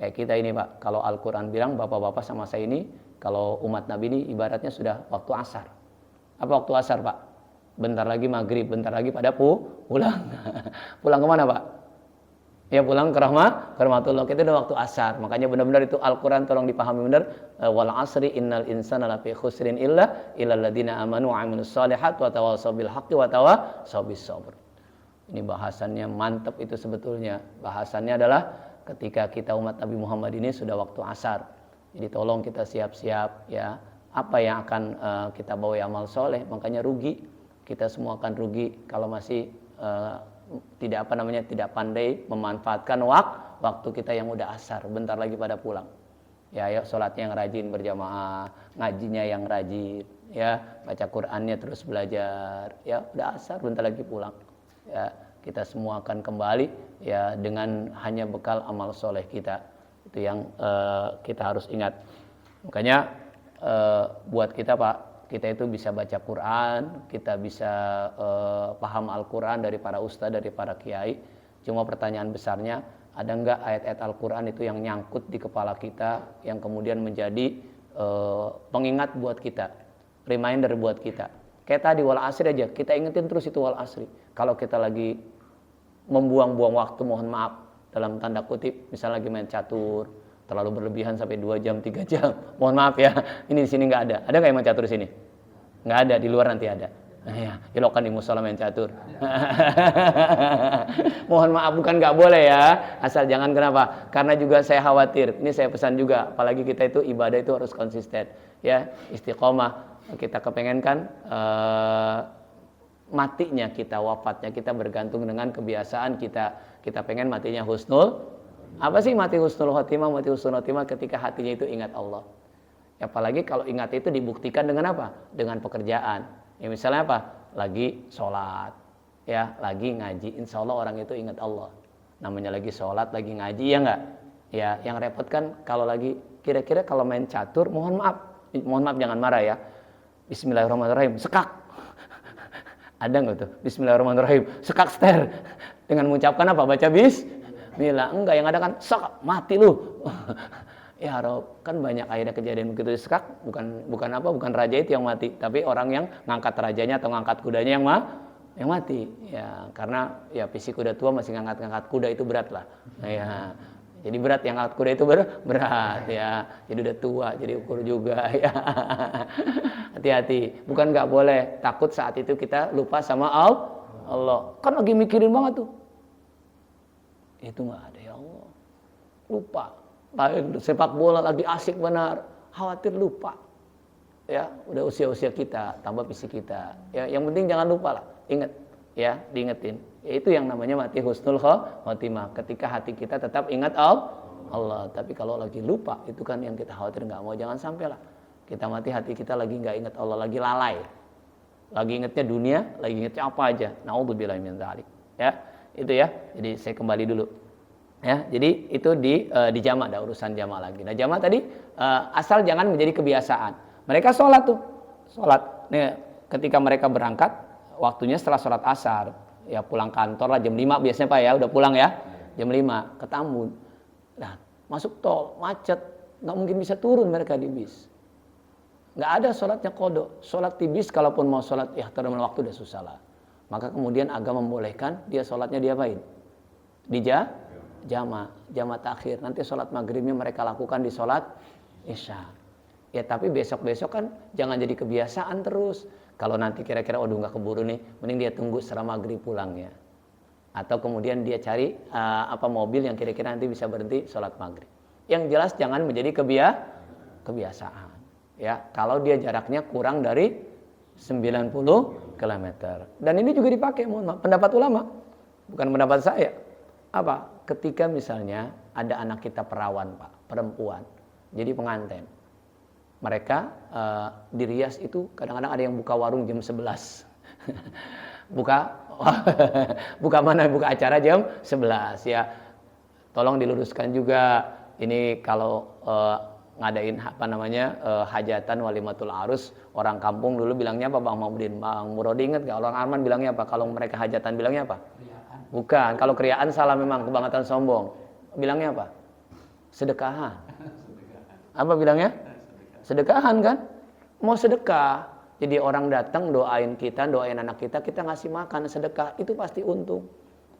Kayak kita ini Pak, kalau Al-Quran bilang bapak-bapak sama saya ini, kalau umat Nabi ini ibaratnya sudah waktu asar. Apa waktu asar Pak? Bentar lagi maghrib, bentar lagi pada pulang. Pulang kemana Pak? Ya pulang ke rahmatullah. Kita udah waktu asar. Makanya benar-benar itu Al-Quran tolong dipahami benar. Wal asri innal insana lafi khusrin illa illalladzina amanu wa amilus shalihat wa tawassaw bil haqqi wa tawassaw bis sabr. Ini bahasannya mantap itu sebetulnya. Bahasannya adalah ketika kita umat Nabi Muhammad ini sudah waktu asar. Jadi tolong kita siap-siap ya. Apa yang akan kita bawa amal soleh. Makanya rugi. Kita semua akan rugi kalau masih tidak pandai memanfaatkan waktu kita yang udah asar, bentar lagi pada pulang. Ya, ayo sholatnya yang rajin berjamaah, ngajinya yang rajin, ya, baca Qur'annya terus belajar. Ya, udah asar, bentar lagi pulang. Ya, kita semua akan kembali ya dengan hanya bekal amal soleh kita. Itu yang kita harus ingat. Makanya buat kita Pak, kita itu bisa baca Quran, kita bisa paham Al-Quran dari para ustadz, dari para kiai. Cuma pertanyaan besarnya, ada enggak ayat-ayat Al-Quran itu yang nyangkut di kepala kita, yang kemudian menjadi pengingat buat kita, reminder buat kita. Kayak tadi wal asri aja, kita ingetin terus itu wal asri. Kalau kita lagi membuang-buang waktu, mohon maaf, dalam tanda kutip, misalnya lagi main catur, terlalu berlebihan sampai 2 jam, 3 jam. Mohon maaf ya, ini di sini nggak ada. Ada nggak yang main catur di sini? Nggak ada, di luar nanti ada. Ya, kan di musola main catur. Mohon maaf, bukan nggak boleh ya. Asal jangan kenapa? Karena juga saya khawatir. Ini saya pesan juga, apalagi kita itu ibadah itu harus konsisten. Ya, istiqomah. Kita kepengen kan matinya kita, wafatnya kita bergantung dengan kebiasaan kita. Kita pengen matinya husnul. Apa sih mati husnul khotimah? Mati husnul khotimah ketika hatinya itu ingat Allah. Apalagi kalau ingat itu dibuktikan dengan apa? Dengan pekerjaan. Ya misalnya apa? Lagi sholat, ya, lagi ngaji. Insya Allah orang itu ingat Allah. Namanya lagi sholat, lagi ngaji, ya enggak? Ya, yang repot kan kalau lagi kira-kira kalau main catur, mohon maaf jangan marah ya. Bismillahirrahmanirrahim, sekak. Ada nggak tuh? Bismillahirrahmanirrahim, sekak ster. Dengan mengucapkan apa? Baca Bismillah. Enggak, yang ada kan sekak, mati lu. Ya Rob, kan banyak akhirnya kejadian begitu sekak, bukan raja itu yang mati, tapi orang yang ngangkat rajanya atau ngangkat kudanya yang mati. Ya, karena ya fisik kuda tua masih ngangkat kuda itu berat lah. Ya. Jadi berat, yang ngangkat kuda itu berat ya. Jadi udah tua, jadi ukur juga ya. Hati-hati, bukan nggak boleh, takut saat itu kita lupa sama Allah. Kan lagi mikirin banget tuh. Itu nggak ada, ya Allah. Lupa. Sepak bola lagi asik benar, khawatir lupa. Ya, udah usia-usia kita, tambah fisik kita. Ya, yang penting jangan lupa lah, ingat, ya, diingetin. Ya, itu yang namanya mati husnul khotimah. Ketika hati kita tetap ingat Allah. Tapi kalau lagi lupa, itu kan yang kita khawatir, nggak mau, jangan sampai lah. Kita mati hati kita lagi nggak ingat Allah, lagi lalai. Lagi ingatnya dunia, lagi ingatnya apa aja. Na'udzubillahi min dzalik. Ya, itu ya. Jadi saya kembali dulu. Ya, jadi itu di jamak, ada urusan jamak lagi. Nah, jamak tadi asal jangan menjadi kebiasaan. Mereka sholat tuh, nih, ketika mereka berangkat, waktunya setelah sholat asar, ya pulang kantor lah jam 5 biasanya Pak ya, udah pulang ya, jam 5 ke Tambun. Nah, masuk tol, macet, nggak mungkin bisa turun mereka di bis. Nggak ada sholatnya qodho. Sholat di bis, kalaupun mau sholat ikhtiar waktu udah susah lah. Maka kemudian agama membolehkan dia sholatnya diapain? Jama takhir. Nanti sholat maghribnya mereka lakukan di sholat isya. Ya tapi besok-besok kan jangan jadi kebiasaan terus. Kalau nanti kira-kira nggak keburu nih, mending dia tunggu setelah maghrib pulangnya. Atau kemudian dia cari mobil yang kira-kira nanti bisa berhenti sholat maghrib. Yang jelas jangan menjadi kebiasaan. Ya, kalau dia jaraknya kurang dari 90 km. Dan ini juga dipakai, mohon maaf, pendapat ulama, bukan pendapat saya. Apa? Ketika misalnya ada anak kita perawan Pak, perempuan, jadi pengantin. Mereka di Rias itu kadang-kadang ada yang buka warung jam 11. buka acara jam 11 ya. Tolong diluruskan juga, ini kalau ngadain apa namanya hajatan walimatul arus. Orang kampung dulu bilangnya apa Bang Maudin? Bang Murodi inget gak? Orang Arman bilangnya apa? Kalau mereka hajatan bilangnya apa? Kriaan. Bukan, kalau kriaan salah memang, kebangetan sombong. Bilangnya apa? Sedekahan. Apa bilangnya? Sedekahan kan? Mau sedekah. Jadi orang datang doain kita, doain anak kita, kita ngasih makan sedekah, itu pasti untung.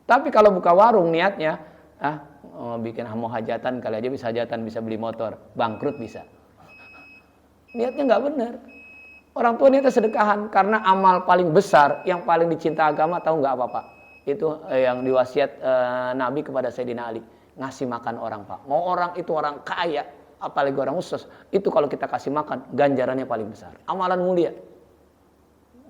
Tapi kalau buka warung niatnya, bikin mau hajatan, kali aja bisa hajatan, bisa beli motor, bangkrut bisa. Niatnya nggak benar. Orang tua niatnya sedekahan, karena amal paling besar, yang paling dicinta agama, tahu nggak apa Pak? Itu yang diwasiat Nabi kepada Sayyidina Ali, ngasih makan orang Pak. Mau orang itu orang kaya, apalagi orang khusus, itu kalau kita kasih makan, ganjarannya paling besar. Amalan mulia.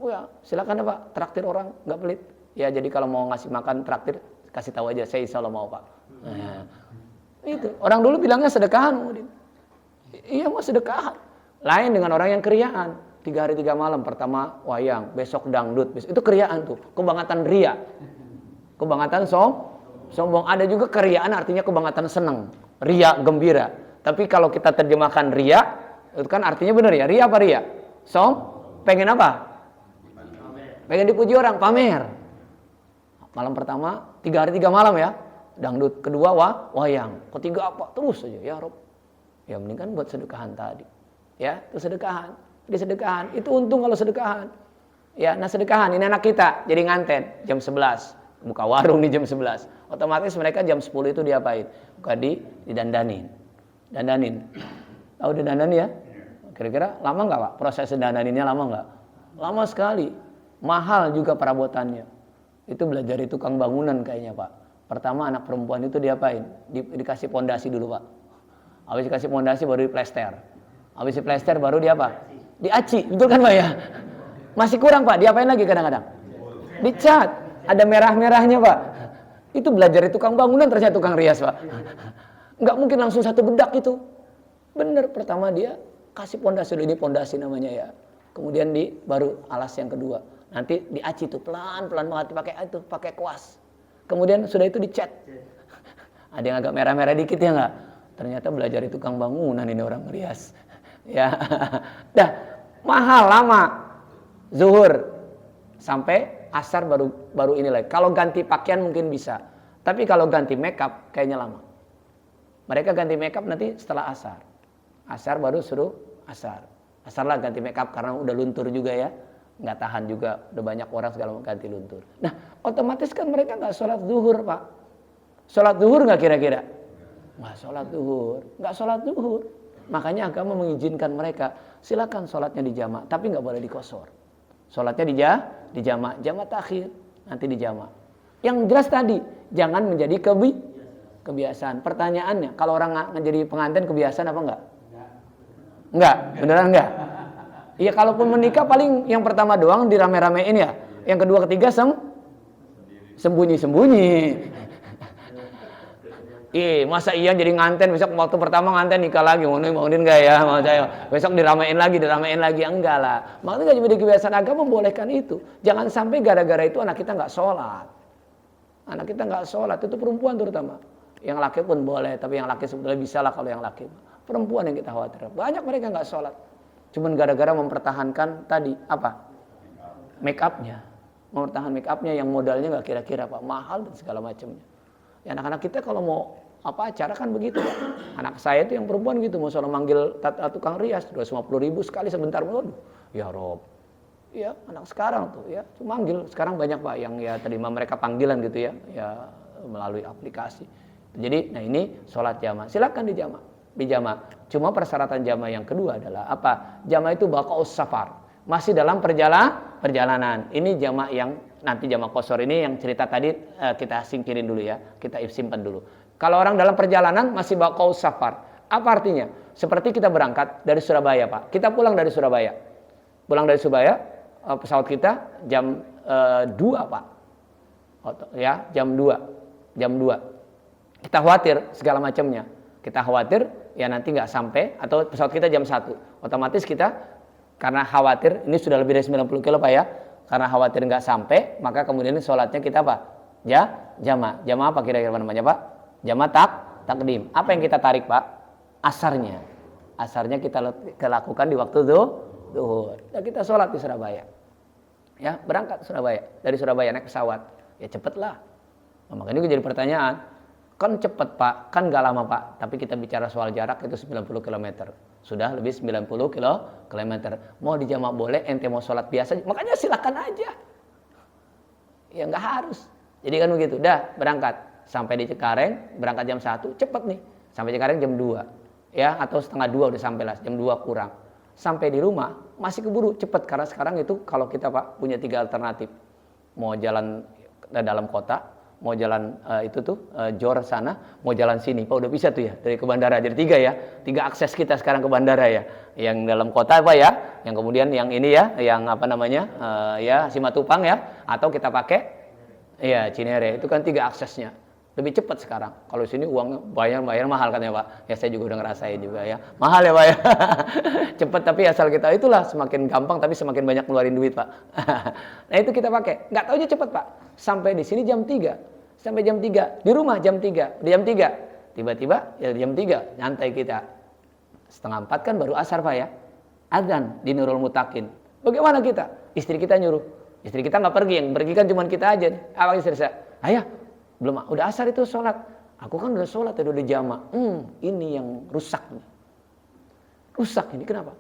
Oh ya, silakan ya Pak, traktir orang, nggak pelit. Ya jadi kalau mau ngasih makan traktir, kasih tahu aja, saya insya Allah mau Pak. Nah, itu orang dulu bilangnya sedekahan. Iya mau sedekahan. Lain dengan orang yang keriaan. 3 hari 3 malam, pertama wayang, besok dangdut, itu keriaan tuh, kebangetan ria. Kebangetan sombong. Ada juga keriaan artinya kebangetan seneng, ria, gembira. Tapi kalau kita terjemahkan ria, itu kan artinya benar ya, ria apa ria? Pengen apa? Pengen dipuji orang, pamer. Malam pertama 3 hari 3 malam ya, dangdut. Kedua wayang. Ketiga apa? Terus aja ya Rob. Ya mendingan buat sedekahan tadi. Ya, itu sedekahan. Di sedekahan itu untung kalau sedekahan. Ya, nah sedekahan ini anak kita jadi nganten jam 11. Buka warung nih jam 11. Otomatis mereka jam 10 itu diapain? Buka didandanin. Tahu didandanin ya? Kira-kira lama nggak Pak? Proses dandaninnya lama nggak? Lama sekali. Mahal juga perabotannya. Itu belajar di tukang bangunan kayaknya Pak. Pertama anak perempuan itu diapain? Dikasih pondasi dulu Pak. Habis dikasih pondasi baru diplester. Habis diplester baru diapa? Diaci, betul kan Pak ya? Masih kurang Pak, diapain lagi kadang-kadang? Dicat, ada merah-merahnya Pak. Itu belajar di tukang bangunan, ternyata tukang rias Pak. Nggak mungkin langsung satu bedak itu. Bener, pertama dia kasih pondasi dulu, ini pondasi namanya ya. Kemudian baru alas yang kedua. Nanti diaci tuh pelan-pelan banget pakai kuas. Kemudian sudah itu dicat. Ada yang agak merah-merah dikit ya nggak? Ternyata belajar di tukang bangunan ini orang rias. Ya, dah mahal lama. Zuhur sampai asar baru ini lagi. Kalau ganti pakaian mungkin bisa, tapi kalau ganti makeup kayaknya lama. Mereka ganti makeup nanti setelah asar. Asar baru suruh asar. Asar lah ganti makeup karena udah luntur juga ya. Nggak tahan juga, udah banyak orang segala ganti luntur. Nah, otomatis kan mereka nggak sholat zuhur Pak. Sholat zuhur nggak kira-kira? Nggak sholat zuhur. Makanya agama mengizinkan mereka, silakan sholatnya di jamaah, tapi nggak boleh dikosor. Sholatnya di jamaah, jamaah takhir, nanti di jamaah. Yang jelas tadi, jangan menjadi kebiasaan. Pertanyaannya, kalau orang menjadi pengantin kebiasaan apa enggak? Enggak, beneran enggak? Iya, kalaupun menikah paling yang pertama doang dirame-ramein ya. Yang kedua ketiga sembunyi-sembunyi. Masa iya jadi nganten besok waktu pertama nganten nikah lagi, mau enggak ya? Mau saya besok diramein lagi, enggak lah. Makanya jadi kebiasaan agama membolehkan itu. Jangan sampai gara-gara itu anak kita nggak sholat. Anak kita nggak sholat, itu perempuan terutama. Yang laki pun boleh, tapi yang laki sebetulnya bisa lah kalau yang laki. Perempuan yang kita khawatir. Banyak mereka nggak sholat. Cuman gara-gara mempertahankan tadi apa? Make up-nya. Mempertahankan make up-nya yang modalnya nggak kira-kira Pak, mahal dan segala macamnya. Ya anak-anak kita kalau mau acara kan begitu Pak. Anak saya itu yang perempuan gitu, mau soal manggil tukang rias 250.000 sekali sebentar. Waduh, ya Rob. Ya anak sekarang tuh ya, manggil sekarang banyak Pak yang ya terima mereka panggilan gitu ya melalui aplikasi. Jadi nah ini sholat jamaah, silakan di jamaah. Cuma persyaratan jamaah yang kedua adalah apa? Jamaah itu baqaus safar, masih dalam perjalanan. Ini jamaah yang nanti jamaah qashar ini yang cerita tadi kita singkirin dulu ya, kita simpan dulu. Kalau orang dalam perjalanan masih baqaus safar. Apa artinya? Seperti kita berangkat dari Surabaya Pak. Kita pulang dari Surabaya. Pesawat kita jam 2 Pak. Ya, jam 2. Kita khawatir segala macamnya. Kita khawatir ya nanti nggak sampai atau pesawat kita jam 1. Otomatis kita karena khawatir ini sudah lebih dari 90 kilo Pak ya. Karena khawatir nggak sampai, maka kemudian sholatnya kita apa? Jamaah. Jamaah apa kira-kira namanya Pak? Jamaah takdim. Apa yang kita tarik Pak? Asarnya. asarnya kita lakukan di waktu zuhur. Dan kita sholat di Surabaya. Ya, berangkat Surabaya. Dari Surabaya naik pesawat. Ya cepatlah. Nah, makanya jadi pertanyaan. Kan cepet Pak, kan gak lama Pak. Tapi kita bicara soal jarak itu 90 km. Sudah lebih 90 km. Mau dijamak boleh, ente mau sholat biasa. Makanya silakan aja. Ya nggak harus. Jadi kan begitu. Dah berangkat. Sampai di Cengkareng, berangkat jam 1. Cepet nih. Sampai Cengkareng jam 2. Ya, atau setengah 2 udah sampai lah. Jam 2 kurang. Sampai di rumah, masih keburu. Cepet. Karena sekarang itu kalau kita Pak punya 3 alternatif. Mau jalan dalam kota, mau jalan Jor sana, mau jalan sini. Pak udah bisa tuh ya dari ke bandara. Jadi 3 ya, 3 akses kita sekarang ke bandara ya. Yang dalam kota Pak ya, yang kemudian yang ini ya, yang apa namanya ya Simatupang ya, atau kita pakai ya Cinere. Itu kan 3 aksesnya. Lebih cepat sekarang. Kalau sini uang bayar mahal katanya Pak. Ya saya juga udah ngerasain juga ya. Mahal ya Pak ya. Cepat tapi asal kita itulah semakin gampang tapi semakin banyak ngeluarin duit Pak. Nah itu kita pakai. Nggak taunya cepat Pak. Sampai di sini jam 3. Sampai jam 3. Di rumah jam 3. Di jam 3. Tiba-tiba ya jam 3. Nyantai kita. Setengah 4 kan baru asar Pak ya. Adzan di Nurul Mutakin. Bagaimana kita? Istri kita nyuruh. Istri kita nggak pergi. Yang pergi kan cuma kita aja. Apa istri saya? Ayah. Belum, udah asar itu sholat. Aku kan udah sholat, udah jamak. Ini yang rusak nih. Rusak ini, kenapa?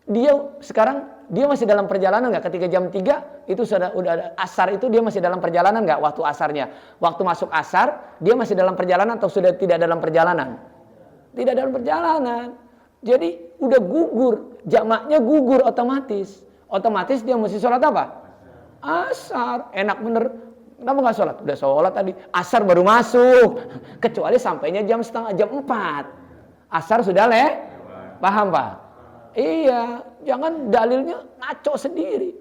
Dia sekarang, dia masih dalam perjalanan nggak? Ketika jam 3, itu udah ada asar itu, dia masih dalam perjalanan nggak waktu asarnya? Waktu masuk asar, dia masih dalam perjalanan atau sudah tidak dalam perjalanan? Tidak dalam perjalanan. Jadi, udah gugur. Jamaknya gugur otomatis. Otomatis dia mesti sholat apa? Asar. Enak bener. Kenapa nggak sholat? Udah sholat tadi. Asar baru masuk. Kecuali sampainya jam 4. Asar sudah paham Pak? Iya. Jangan dalilnya ngaco sendiri.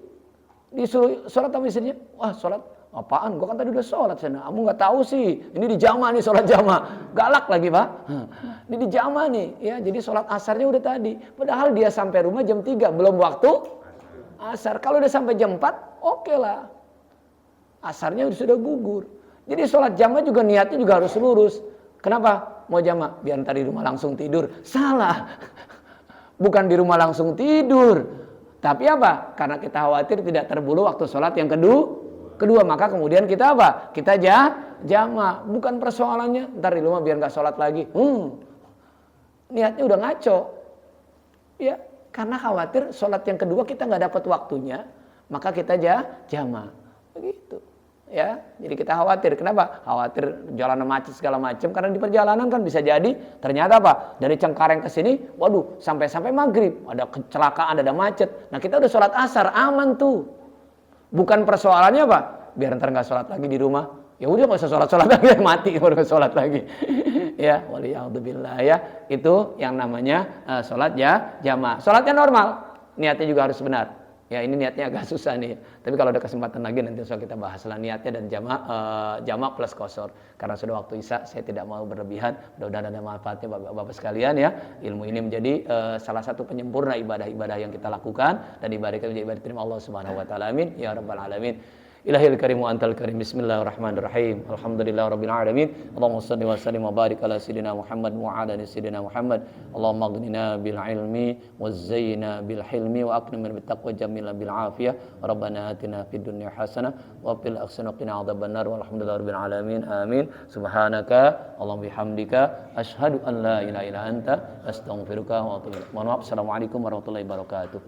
Disuruh sholat sama istrinya. Wah sholat apaan? Gua kan tadi udah sholat sana. Kamu nggak tahu sih. Ini di jamaah nih sholat jamaah. Galak lagi Pak. Ini di jamaah nih. Ya, jadi sholat asarnya udah tadi. Padahal dia sampai rumah jam 3. Belum waktu asar. Kalau udah sampai jam 4, oke lah. Asarnya sudah gugur. Jadi sholat jamaah juga niatnya juga harus lurus. Kenapa? Mau jamaah? Biar ntar di rumah langsung tidur. Salah. Bukan di rumah langsung tidur. Tapi apa? Karena kita khawatir tidak terbulu waktu sholat yang kedua. Maka kemudian kita apa? Kita jamaah. Bukan persoalannya. Ntar di rumah biar nggak sholat lagi. Niatnya udah ngaco. Ya, karena khawatir sholat yang kedua kita nggak dapat waktunya. Maka kita jamaah. Begitu. Ya, jadi kita khawatir. Kenapa? Khawatir jalanan macet segala macam. Karena di perjalanan kan bisa jadi ternyata apa? Dari Cengkareng ke sini, waduh, sampai maghrib ada kecelakaan, ada macet. Nah kita udah sholat asar, aman tuh. Bukan persoalannya apa? Biar ntar nggak sholat lagi di rumah. Ya udah nggak usah sholat lagi, mati baru nggak sholat lagi. Ya, waliyahudzubillah ya. Itu yang namanya sholat jamaah. Sholatnya normal, niatnya juga harus benar. Ya ini niatnya agak susah nih. Tapi kalau ada kesempatan lagi nanti kita bahas lah niatnya dan jamak plus qasar. Karena sudah waktu isya, saya tidak mau berlebihan. Mudah-mudahan ada manfaatnya Bapak-bapak sekalian ya. Ilmu ini menjadi salah satu penyempurna ibadah-ibadah yang kita lakukan dan ibadah kita menjadi ibadah terima Allah Subhanahu wa taala. Amin ya rabbal alamin. Ilahil karim wa antal karim. Bismillahirrahmanirrahim. Alhamdulillahirabbil alamin. Allahumma shalli wa sallim wa barik ala sayidina Muhammad wa ala sayidina Muhammad. Allahumma aghnina bil ilmi wazayyina bil hilmi wa akrimna bit taqwa jamilna bil afiyah. Rabbana atina fid dunya hasanah wa fil akhirati qina adzabannar. Walhamdulillahirabbil alamin. Amin. Subhanaka Allahumma bihamdika asyhadu an la ilaha illa anta astaghfiruka wa atubu ilaik. Mohon maaf. Assalamualaikum warahmatullahi wabarakatuh.